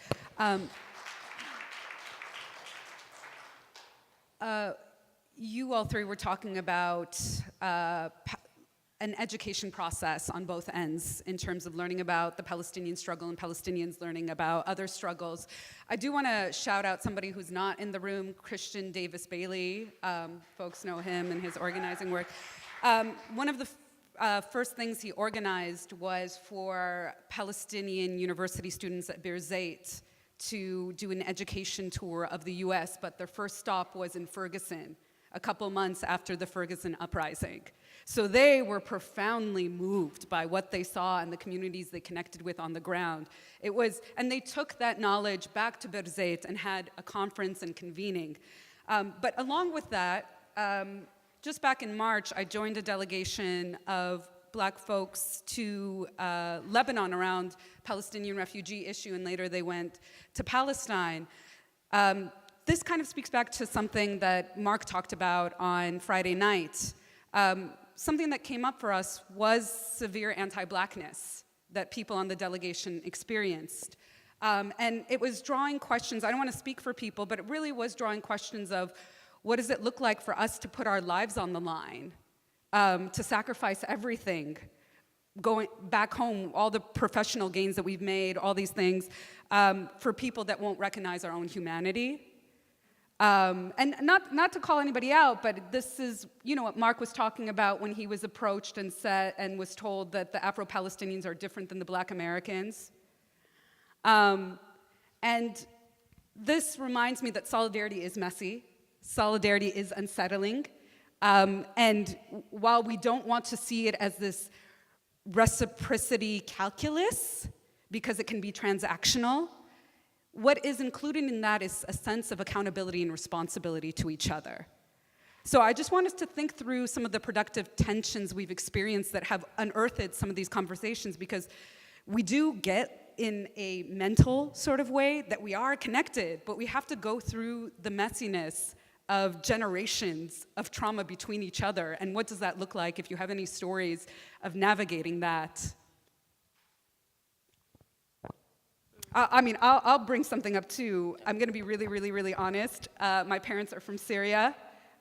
You all three were talking about an education process on both ends in terms of learning about the Palestinian struggle and Palestinians learning about other struggles. I do want to shout out somebody who's not in the room, Christian Davis Bailey. Folks know him and his organizing work. One of the first things he organized was for Palestinian university students at Birzeit to do an education tour of the US, but their first stop was in Ferguson, a couple months after the Ferguson uprising. So they were profoundly moved by what they saw and the communities they connected with on the ground. And they took that knowledge back to Birzeit and had a conference and convening. But along with that, just back in March, I joined a delegation of Black folks to Lebanon around Palestinian refugee issue, and later they went to Palestine. This kind of speaks back to something that Mark talked about on Friday night. Something that came up for us was severe anti-Blackness that people on the delegation experienced. And it was drawing questions. I don't want to speak for people, but it really was drawing questions of what does it look like for us to put our lives on the line, to sacrifice everything, going back home, all the professional gains that we've made, all these things, for people that won't recognize our own humanity. And not to call anybody out, but this is, what Mark was talking about when he was approached and was told that the Afro-Palestinians are different than the Black Americans. And this reminds me that solidarity is messy, solidarity is unsettling, and while we don't want to see it as this reciprocity calculus, because it can be transactional, what is included in that is a sense of accountability and responsibility to each other. So I just want us to think through some of the productive tensions we've experienced that have unearthed some of these conversations, because we do get in a mental sort of way that we are connected, but we have to go through the messiness of generations of trauma between each other. And what does that look like if you have any stories of navigating that? I'll bring something up too. I'm going to be really, really, really honest. My parents are from Syria.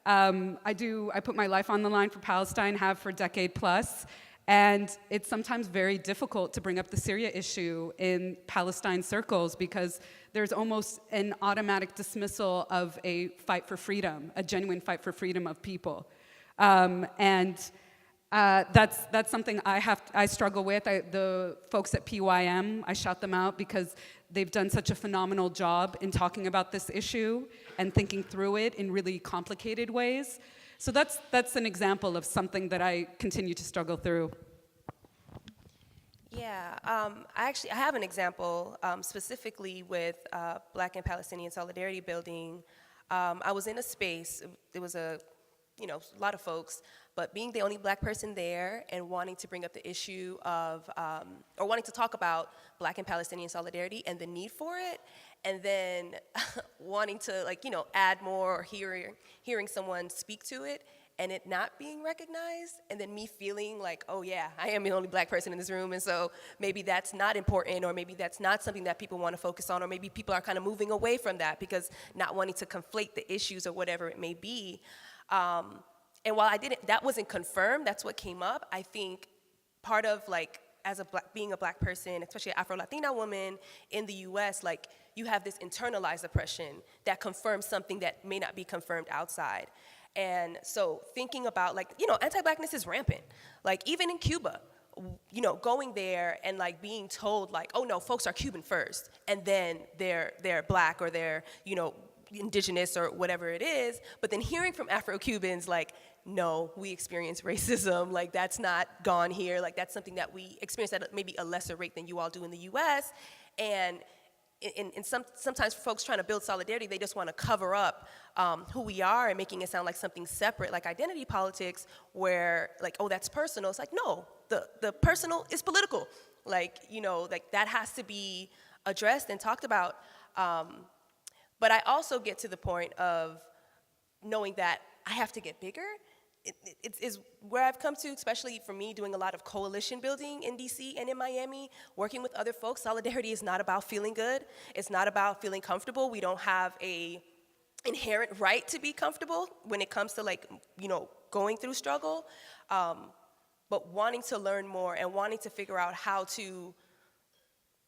I put my life on the line for Palestine, have for a decade plus, and it's sometimes very difficult to bring up the Syria issue in Palestine circles because there's almost an automatic dismissal of a fight for freedom, a genuine fight for freedom of people. That's something I struggle with. The folks at PYM, I shout them out because they've done such a phenomenal job in talking about this issue and thinking through it in really complicated ways. So that's an example of something that I continue to struggle through. Yeah, I have an example specifically with Black and Palestinian solidarity building. I was in a space, there was a lot of folks, but being the only Black person there and wanting to bring up the issue of, or wanting to talk about Black and Palestinian solidarity and the need for it, and then wanting to add more, or hearing someone speak to it and it not being recognized, and then me feeling like, oh yeah, I am the only black person in this room, and so maybe that's not important, or maybe that's not something that people want to focus on, or maybe people are kind of moving away from that because not wanting to conflate the issues or whatever it may be. And while that wasn't confirmed, that's what came up. I think part of being a black person, especially an Afro-Latina woman in the US, you have this internalized oppression that confirms something that may not be confirmed outside. And so thinking about anti-blackness is rampant. Even in Cuba, going there and being told oh no, folks are Cuban first, and then they're black, or they're indigenous, or whatever it is, but then hearing from Afro-Cubans no, we experience racism, that's not gone here, that's something that we experience at maybe a lesser rate than you all do in the US. And sometimes for folks trying to build solidarity, they just want to cover up who we are and making it sound like something separate, like identity politics, where oh, that's personal. It's no, the personal is political. That has to be addressed and talked about. But I also get to the point of knowing that I have to get bigger. It's where I've come to, especially for me, doing a lot of coalition building in DC and in Miami, working with other folks. Solidarity is not about feeling good. It's not about feeling comfortable. We don't have a inherent right to be comfortable when it comes to going through struggle, but wanting to learn more and wanting to figure out how to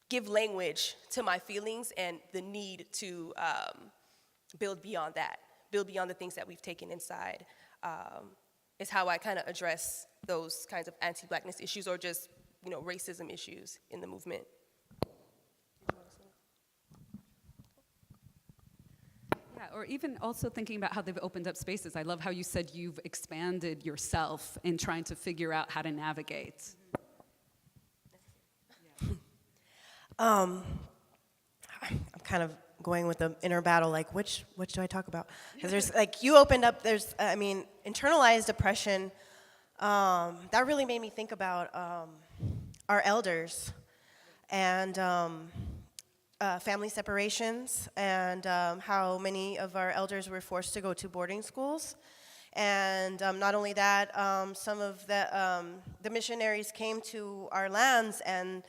give language to my feelings and the need to build beyond that, build beyond the things that we've taken inside. Is how I kind of address those kinds of anti-blackness issues, or just racism issues in the movement. Yeah, or even also thinking about how they've opened up spaces. I love how you said you've expanded yourself in trying to figure out how to navigate. I'm kind of going with the inner battle, which do I talk about? Because there's, you opened up, internalized oppression, that really made me think about our elders and family separations, and how many of our elders were forced to go to boarding schools. And not only that, some of the missionaries came to our lands, and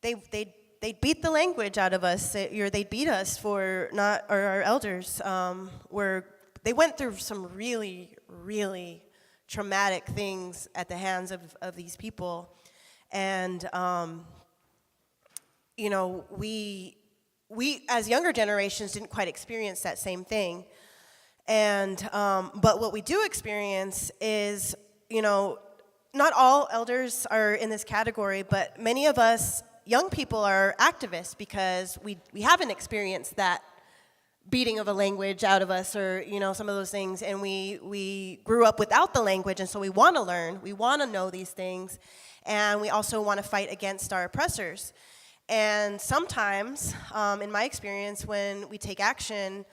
they'd beat the language out of us. They'd beat us for not, or our elders they went through some really, really traumatic things at the hands of these people. And, we as younger generations didn't quite experience that same thing. And, but what we do experience is, not all elders are in this category, but many of us young people are activists because we haven't experienced that beating of a language out of us, or some of those things, and we grew up without the language, and so we want to learn, we want to know these things, and we also want to fight against our oppressors. And sometimes, in my experience, when we take action,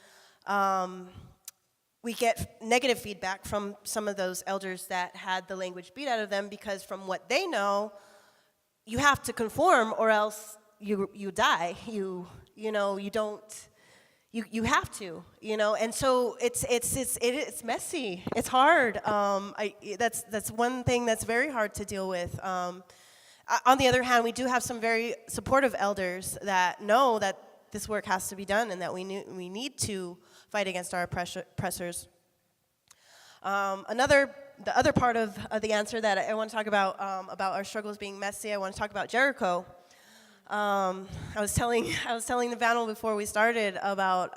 we get negative feedback from some of those elders that had the language beat out of them, because from what they know, you have to conform or else you die. You have to, and so it's messy. It's hard. That's one thing that's very hard to deal with. On the other hand, we do have some very supportive elders that know that this work has to be done and that we need to fight against our oppressors. The other part of the answer that I want to talk about our struggles being messy, I want to talk about Jericho. I was telling the panel before we started about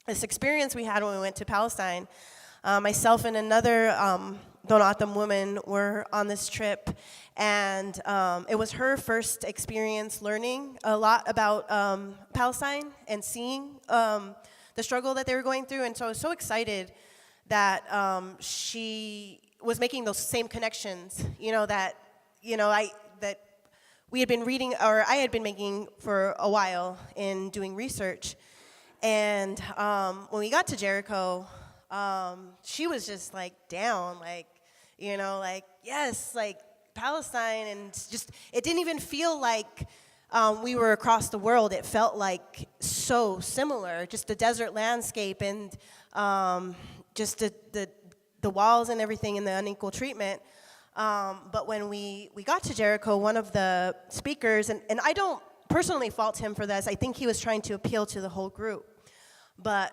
this experience we had when we went to Palestine. Myself and another Donatam woman were on this trip, and it was her first experience learning a lot about Palestine and seeing the struggle that they were going through, and so I was so excited that she was making those same connections, that we had been reading, or I had been making for a while in doing research. And when we got to Jericho, she was just down, yes, Palestine, and just, it didn't even feel like we were across the world, it felt like so similar, just the desert landscape and just the walls and everything and the unequal treatment. But when we got to Jericho, one of the speakers, and I don't personally fault him for this, I think he was trying to appeal to the whole group. But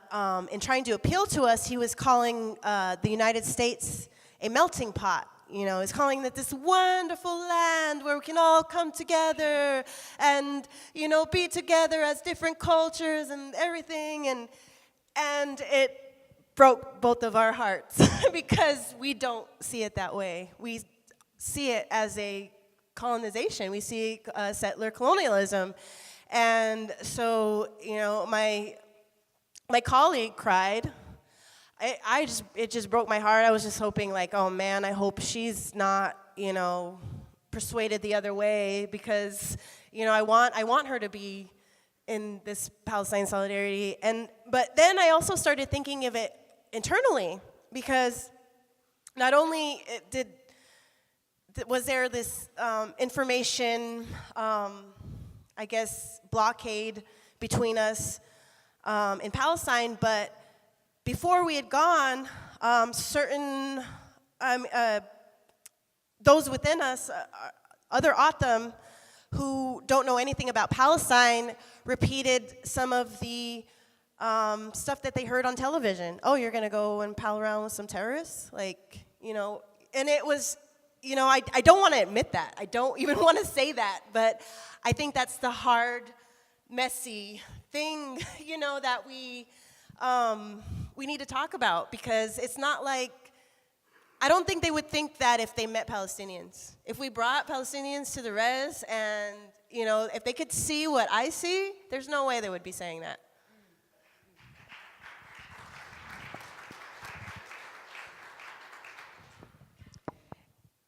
in trying to appeal to us, he was calling the United States a melting pot. You know, he's calling it this wonderful land where we can all come together and, you know, be together as different cultures and everything. And it broke both of our hearts because we don't see it that way. We see it as a colonization. We see settler colonialism. And so, you know, my colleague cried. It just broke my heart. I was just hoping, like, oh man, I hope she's not, you know, persuaded the other way, because, you know, I want her to be in this Palestine solidarity. But then I also started thinking of it internally, because not only was there this information, I guess, blockade between us in Palestine, but before we had gone, certain, those within us, other Atam, who don't know anything about Palestine, repeated some of the stuff that they heard on television. Oh, you're gonna go and pal around with some terrorists? Like, you know, and it was, you know, I don't wanna admit that. I don't even wanna say that, but I think that's the hard, messy thing, you know, that we need to talk about, because it's not like, I don't think they would think that if they met Palestinians. If we brought Palestinians to the res and, you know, if they could see what I see, there's no way they would be saying that.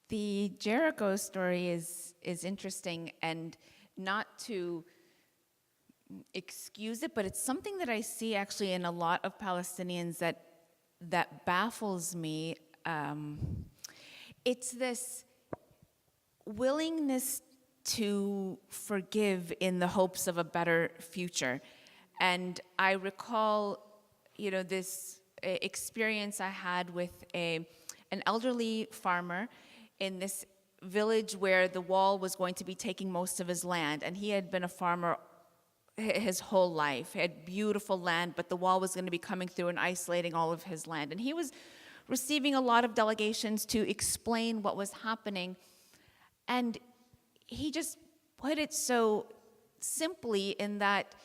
The Jericho story is interesting, and not to excuse it, but it's something that I see actually in a lot of Palestinians that baffles me. It's this willingness to forgive in the hopes of a better future. And I recall, you know, this experience I had with an elderly farmer in this village where the wall was going to be taking most of his land, and he had been a farmer his whole life. He had beautiful land, but the wall was going to be coming through and isolating all of his land. And he was receiving a lot of delegations to explain what was happening. And he just put it so simply in that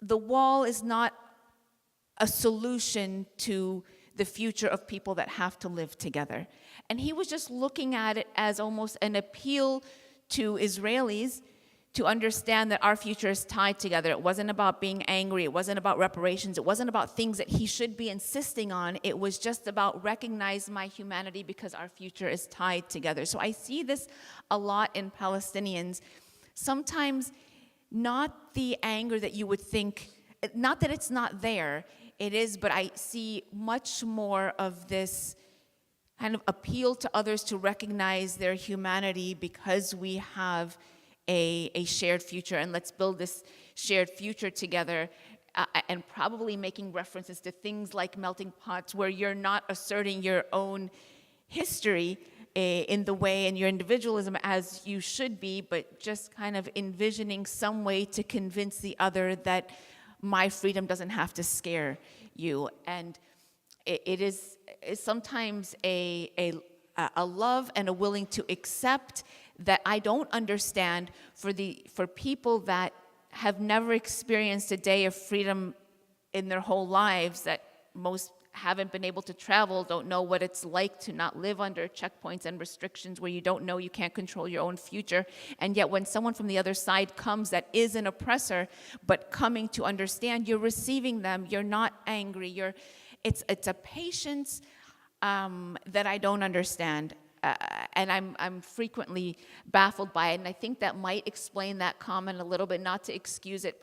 the wall is not a solution to the future of people that have to live together. And he was just looking at it as almost an appeal to Israelis to understand that our future is tied together. It wasn't about being angry. It wasn't about reparations. It wasn't about things that he should be insisting on. It was just about recognize my humanity because our future is tied together. So I see this a lot in Palestinians. Sometimes not the anger that you would think, not that it's not there, it is, but I see much more of this kind of appeal to others to recognize their humanity because we have a shared future, and let's build this shared future together, and probably making references to things like melting pots where you're not asserting your own history in the way and your individualism as you should be, but just kind of envisioning some way to convince the other that my freedom doesn't have to scare you. And it is sometimes a love and a willing to accept that I don't understand for people that have never experienced a day of freedom in their whole lives, that most haven't been able to travel, don't know what it's like to not live under checkpoints and restrictions where you don't know, you can't control your own future. And yet when someone from the other side comes that is an oppressor, but coming to understand, you're receiving them, you're not angry, it's a patience that I don't understand. And I'm frequently baffled by it, and I think that might explain that comment a little bit, not to excuse it,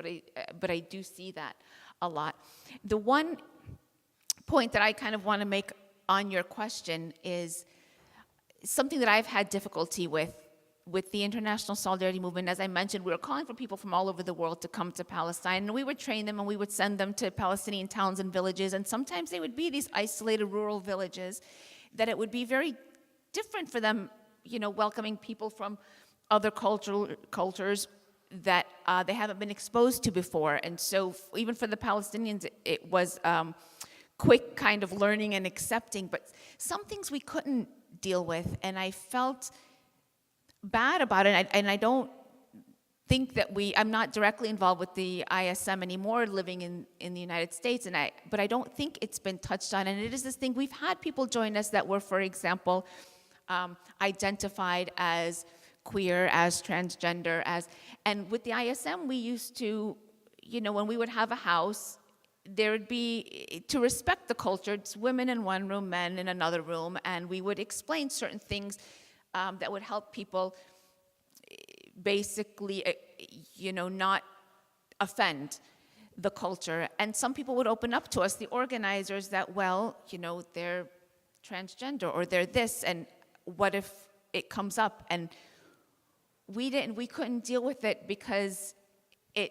but I do see that a lot. The one point that I kind of want to make on your question is something that I've had difficulty with with the international solidarity movement, as I mentioned, we were calling for people from all over the world to come to Palestine, and we would train them and we would send them to Palestinian towns and villages, and sometimes they would be these isolated rural villages that it would be very different for them, welcoming people from other cultures that they haven't been exposed to before. And so even for the Palestinians, it was quick kind of learning and accepting, but some things we couldn't deal with, and I felt bad about it, and I don't think that I'm not directly involved with the ISM anymore, living in the United States, but I don't think it's been touched on, and it is this thing, we've had people join us that were, for example, identified as queer, as transgender, and with the ISM, we used to, when we would have a house, there would be, to respect the culture, it's women in one room, men in another room, and we would explain certain things that would help people basically, not offend the culture. And some people would open up to us, the organizers, that, they're transgender or they're this, and what if it comes up? And we couldn't deal with it because we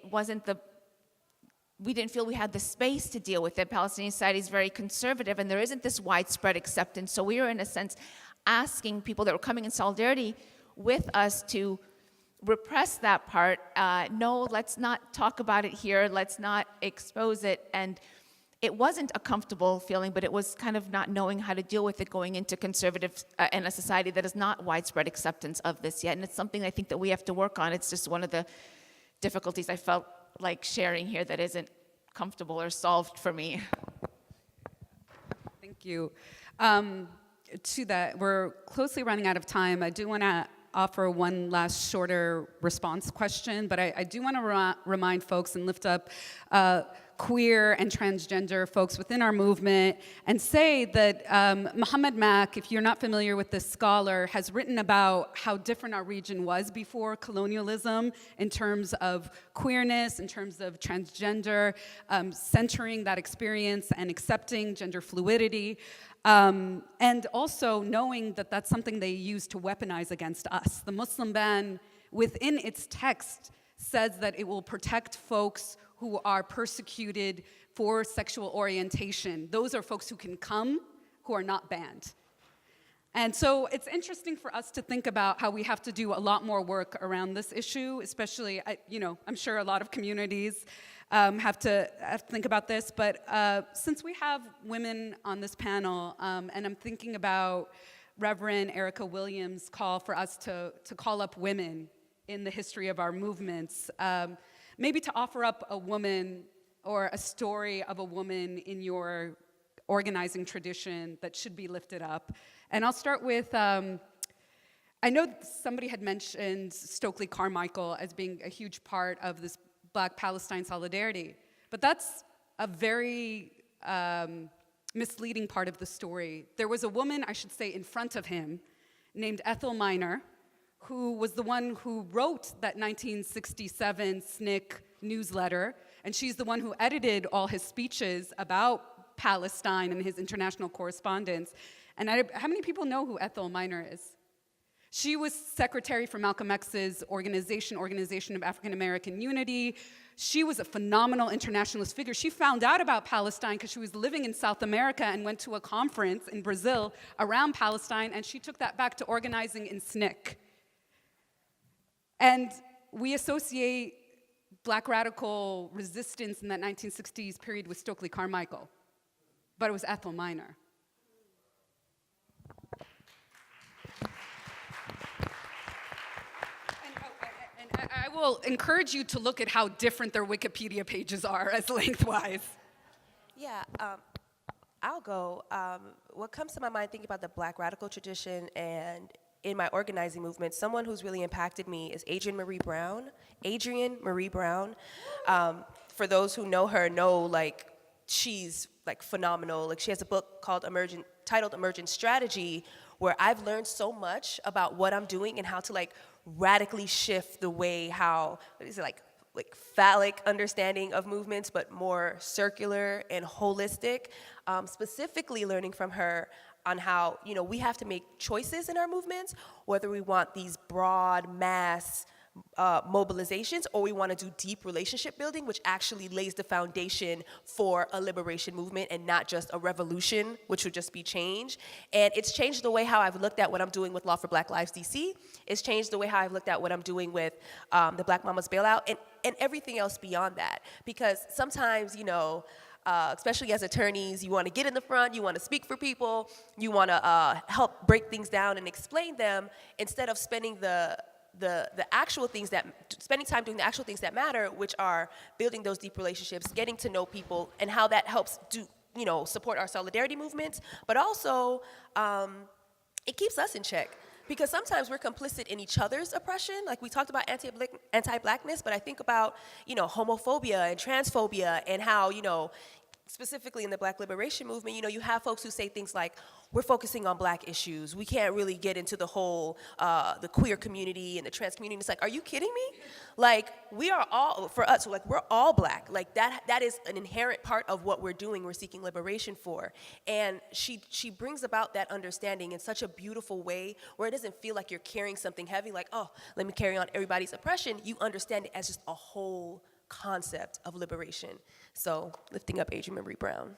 didn't feel we had the space to deal with it. Palestinian society is very conservative, and there isn't this widespread acceptance. So we were, in a sense, asking people that were coming in solidarity with us to repress that part. No, let's not talk about it here. Let's not expose it. And it wasn't a comfortable feeling, but it was kind of not knowing how to deal with it going into conservative and a society that is not widespread acceptance of this yet. And it's something I think that we have to work on. It's just one of the difficulties I felt like sharing here that isn't comfortable or solved for me. Thank you. To that, we're closely running out of time. I do want to offer one last shorter response question, but I do want to remind folks and lift up queer and transgender folks within our movement and say that Muhammad Mak, if you're not familiar with this scholar, has written about how different our region was before colonialism in terms of queerness, in terms of transgender, centering that experience and accepting gender fluidity. And also knowing that that's something they use to weaponize against us. The Muslim ban within its text says that it will protect folks who are persecuted for sexual orientation. Those are folks who can come, who are not banned. And so it's interesting for us to think about how we have to do a lot more work around this issue, especially, I'm sure a lot of communities have to think about this, but since we have women on this panel, and I'm thinking about Reverend Erica Williams' call for us to call up women in the history of our movements, maybe to offer up a woman or a story of a woman in your organizing tradition that should be lifted up. And I'll start with, I know somebody had mentioned Stokely Carmichael as being a huge part of this Black Palestine solidarity, but that's a very misleading part of the story. There was a woman, I should say, in front of him named Ethel Minor, who was the one who wrote that 1967 SNCC newsletter, and she's the one who edited all his speeches about Palestine and his international correspondence. And how many people know who Ethel Minor is? She was secretary for Malcolm X's Organization of African American Unity. She was a phenomenal internationalist figure. She found out about Palestine because she was living in South America and went to a conference in Brazil around Palestine, and she took that back to organizing in SNCC. And we associate Black radical resistance in that 1960s period with Stokely Carmichael, but it was Ethel Minor. And I will encourage you to look at how different their Wikipedia pages are as lengthwise. Yeah, I'll go. What comes to my mind thinking about the Black radical tradition and in my organizing movement, someone who's really impacted me is Adrienne Maree Brown. For those who know her, she's phenomenal. She has a book titled Emergent Strategy, where I've learned so much about what I'm doing and how to radically shift the way phallic understanding of movements, but more circular and holistic. specifically learning from her on how, we have to make choices in our movements, whether we want these broad mass mobilizations or we want to do deep relationship building, which actually lays the foundation for a liberation movement and not just a revolution, which would just be change. And it's changed the way how I've looked at what I'm doing with Law for Black Lives DC. It's changed the way how I've looked at what I'm doing with the Black Mamas Bailout and everything else beyond that. Because sometimes, especially as attorneys, you want to get in the front, you want to speak for people, you want to help break things down and explain them instead of spending spending time doing the actual things that matter, which are building those deep relationships, getting to know people, and how that helps support our solidarity movements, but also it keeps us in check. Because sometimes we're complicit in each other's oppression. Like we talked about anti-blackness, but I think about, homophobia and transphobia and how, specifically in the Black liberation movement, you have folks who say things like, we're focusing on Black issues. We can't really get into the whole, the queer community and the trans community. It's like, are you kidding me? Like, we are all, for us, like, we're all Black. Like, that is an inherent part of what we're doing, we're seeking liberation for. And she brings about that understanding in such a beautiful way where it doesn't feel like you're carrying something heavy, like, oh, let me carry on everybody's oppression. You understand it as just a whole concept of liberation. So, lifting up Adrienne Maree Brown.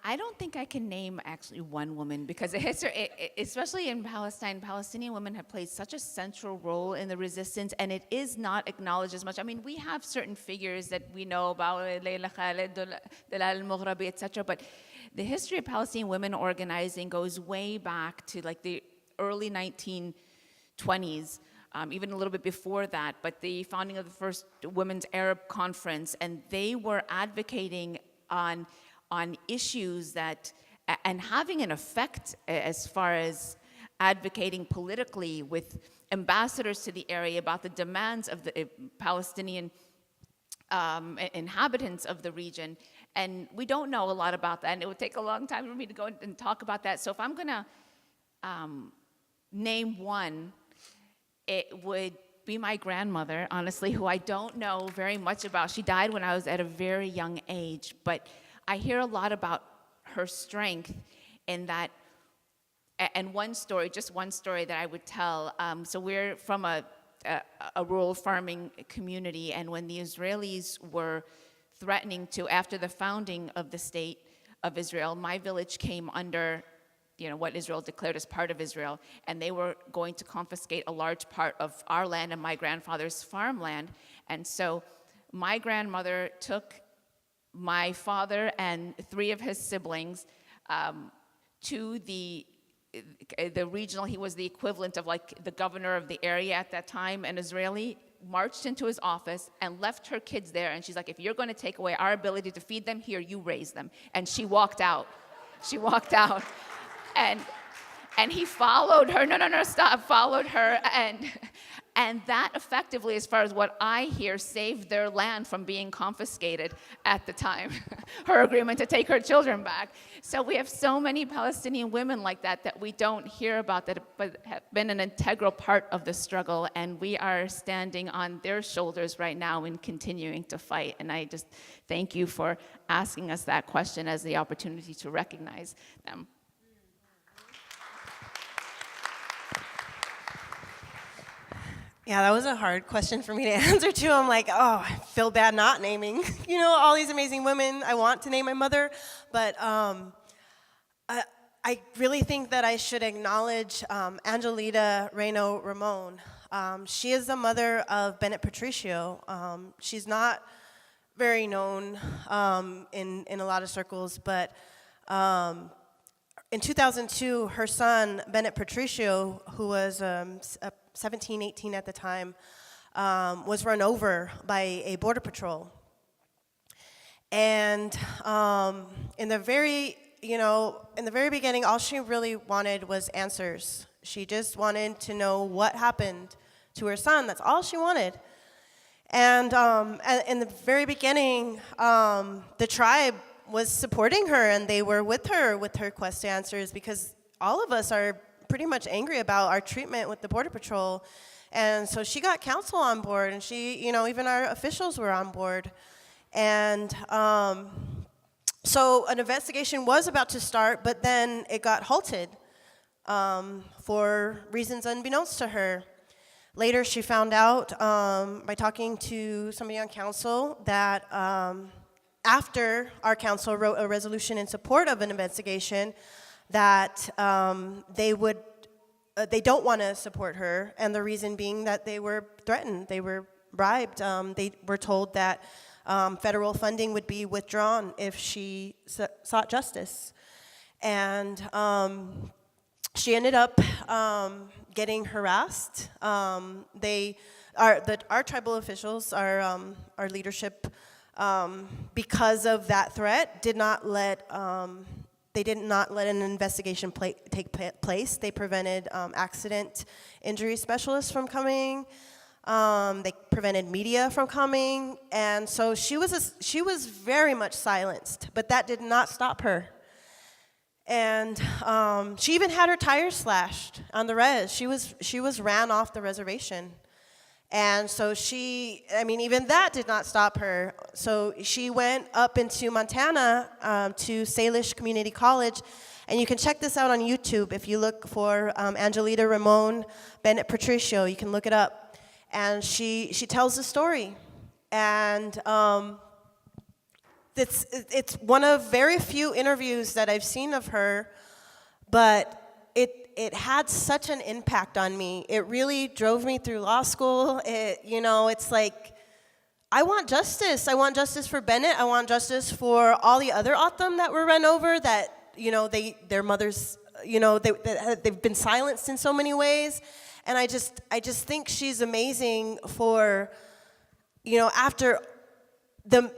I don't think I can name actually one woman because the history, especially in Palestine, Palestinian women have played such a central role in the resistance, and it is not acknowledged as much. I mean, we have certain figures that we know about, Layla Khaled, Dalal al-Mughrabi, etc., but the history of Palestinian women organizing goes way back to like the early 1920s. Even a little bit before that, but the founding of the first Women's Arab Conference, and they were advocating on issues that, and having an effect as far as advocating politically with ambassadors to the area about the demands of the Palestinian inhabitants of the region. And we don't know a lot about that, and it would take a long time for me to go and talk about that. So if I'm gonna name one, it would be my grandmother, honestly, who I don't know very much about. She died when I was at a very young age, but I hear a lot about her strength in that, and one story, just one story that I would tell. So we're from a rural farming community, and when the Israelis were threatening to, after the founding of the state of Israel, my village came under what Israel declared as part of Israel, and they were going to confiscate a large part of our land and my grandfather's farmland. And so my grandmother took my father and 3 of his siblings to the regional, he was the equivalent of like the governor of the area at that time, an Israeli, marched into his office and left her kids there, and she's like, if you're going to take away our ability to feed them, here, you raise them. And she walked out. She walked out. And he followed her, followed her, and that effectively, as far as what I hear, saved their land from being confiscated at the time, her agreement to take her children back. So we have so many Palestinian women like that we don't hear about, but have been an integral part of the struggle, and we are standing on their shoulders right now and continuing to fight. And I just thank you for asking us that question as the opportunity to recognize them. Yeah, that was a hard question for me to answer too. I'm like, oh, I feel bad not naming, all these amazing women. I want to name my mother, but I really think that I should acknowledge Angelita Reyno Ramon. She is the mother of Bennett Patricio. She's not very known in a lot of circles, but in 2002, her son, Bennett Patricio, who was 17, 18 at the time, was run over by a border patrol. And in the very beginning, all she really wanted was answers. She just wanted to know what happened to her son. That's all she wanted. And in the very beginning, the tribe was supporting her, and they were with her quest to answers, because all of us are pretty much angry about our treatment with the Border Patrol. And so she got counsel on board, and she, even our officials were on board. And so an investigation was about to start, but then it got halted for reasons unbeknownst to her. Later, she found out by talking to somebody on council that after our council wrote a resolution in support of an investigation, that they don't want to support her, and the reason being that they were threatened, they were bribed. They were told that federal funding would be withdrawn if she sought justice. And she ended up getting harassed. Our tribal officials, our leadership, because of that threat, did not let an investigation take place. They prevented accident injury specialists from coming. They prevented media from coming, and so she was very much silenced. But that did not stop her. And she even had her tires slashed on the res. She was ran off the reservation. And so even that did not stop her. So she went up into Montana to Salish Community College, and you can check this out on YouTube. If you look for Angelita Ramon Bennett Patricio, you can look it up. And she tells the story. And it's one of very few interviews that I've seen of her, but it had such an impact on me. It really drove me through law school. It's like, I want justice. I want justice for Bennett. I want justice for all the other O'odham that were run over, that, their mothers, they've been silenced in so many ways. And I just think she's amazing for, after the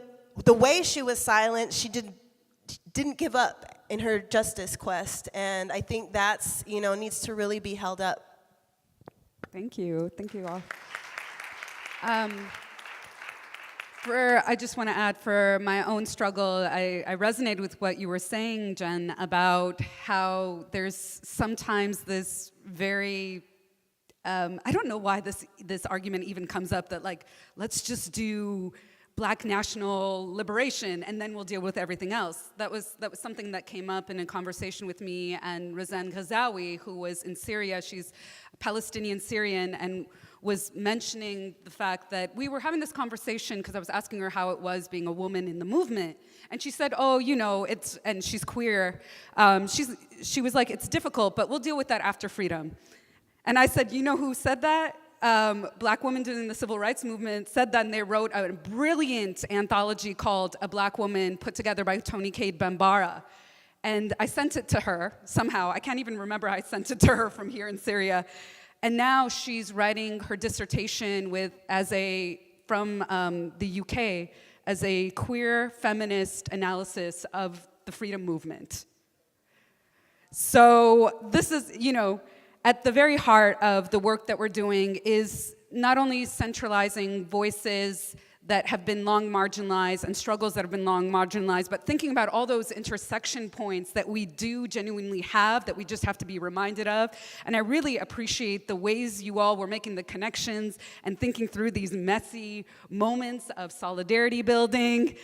way she was silent, she didn't give up in her justice quest, and I think that's, needs to really be held up. Thank you all. I just want to add, for my own struggle, I resonated with what you were saying, Jen, about how there's sometimes this very, I don't know why this argument even comes up, that like, let's just do Black national liberation, and then we'll deal with everything else. That was something that came up in a conversation with me and Razan Ghazawi, who was in Syria. She's a Palestinian Syrian, and was mentioning the fact that we were having this conversation because I was asking her how it was being a woman in the movement, and she said, "Oh, and she's queer. She was like, it's difficult, but we'll deal with that after freedom." And I said, "You know who said that? Black women during the civil rights movement said that, and they wrote a brilliant anthology called A Black Woman, put together by Toni Cade Bambara." And I sent it to her somehow. I can't even remember how I sent it to her from here in Syria. And now she's writing her dissertation from the UK as a queer feminist analysis of the freedom movement. So this is, at the very heart of the work that we're doing is not only centralizing voices that have been long marginalized and struggles that have been long marginalized, but thinking about all those intersection points that we do genuinely have, that we just have to be reminded of. And I really appreciate the ways you all were making the connections and thinking through these messy moments of solidarity building,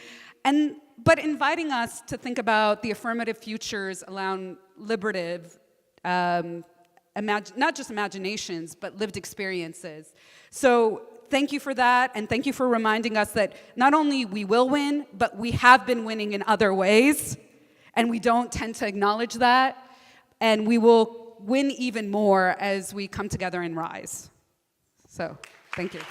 but inviting us to think about the affirmative futures around liberative, not just imaginations, but lived experiences. So thank you for that, and thank you for reminding us that not only we will win, but we have been winning in other ways, and we don't tend to acknowledge that, and we will win even more as we come together and rise. So, thank you.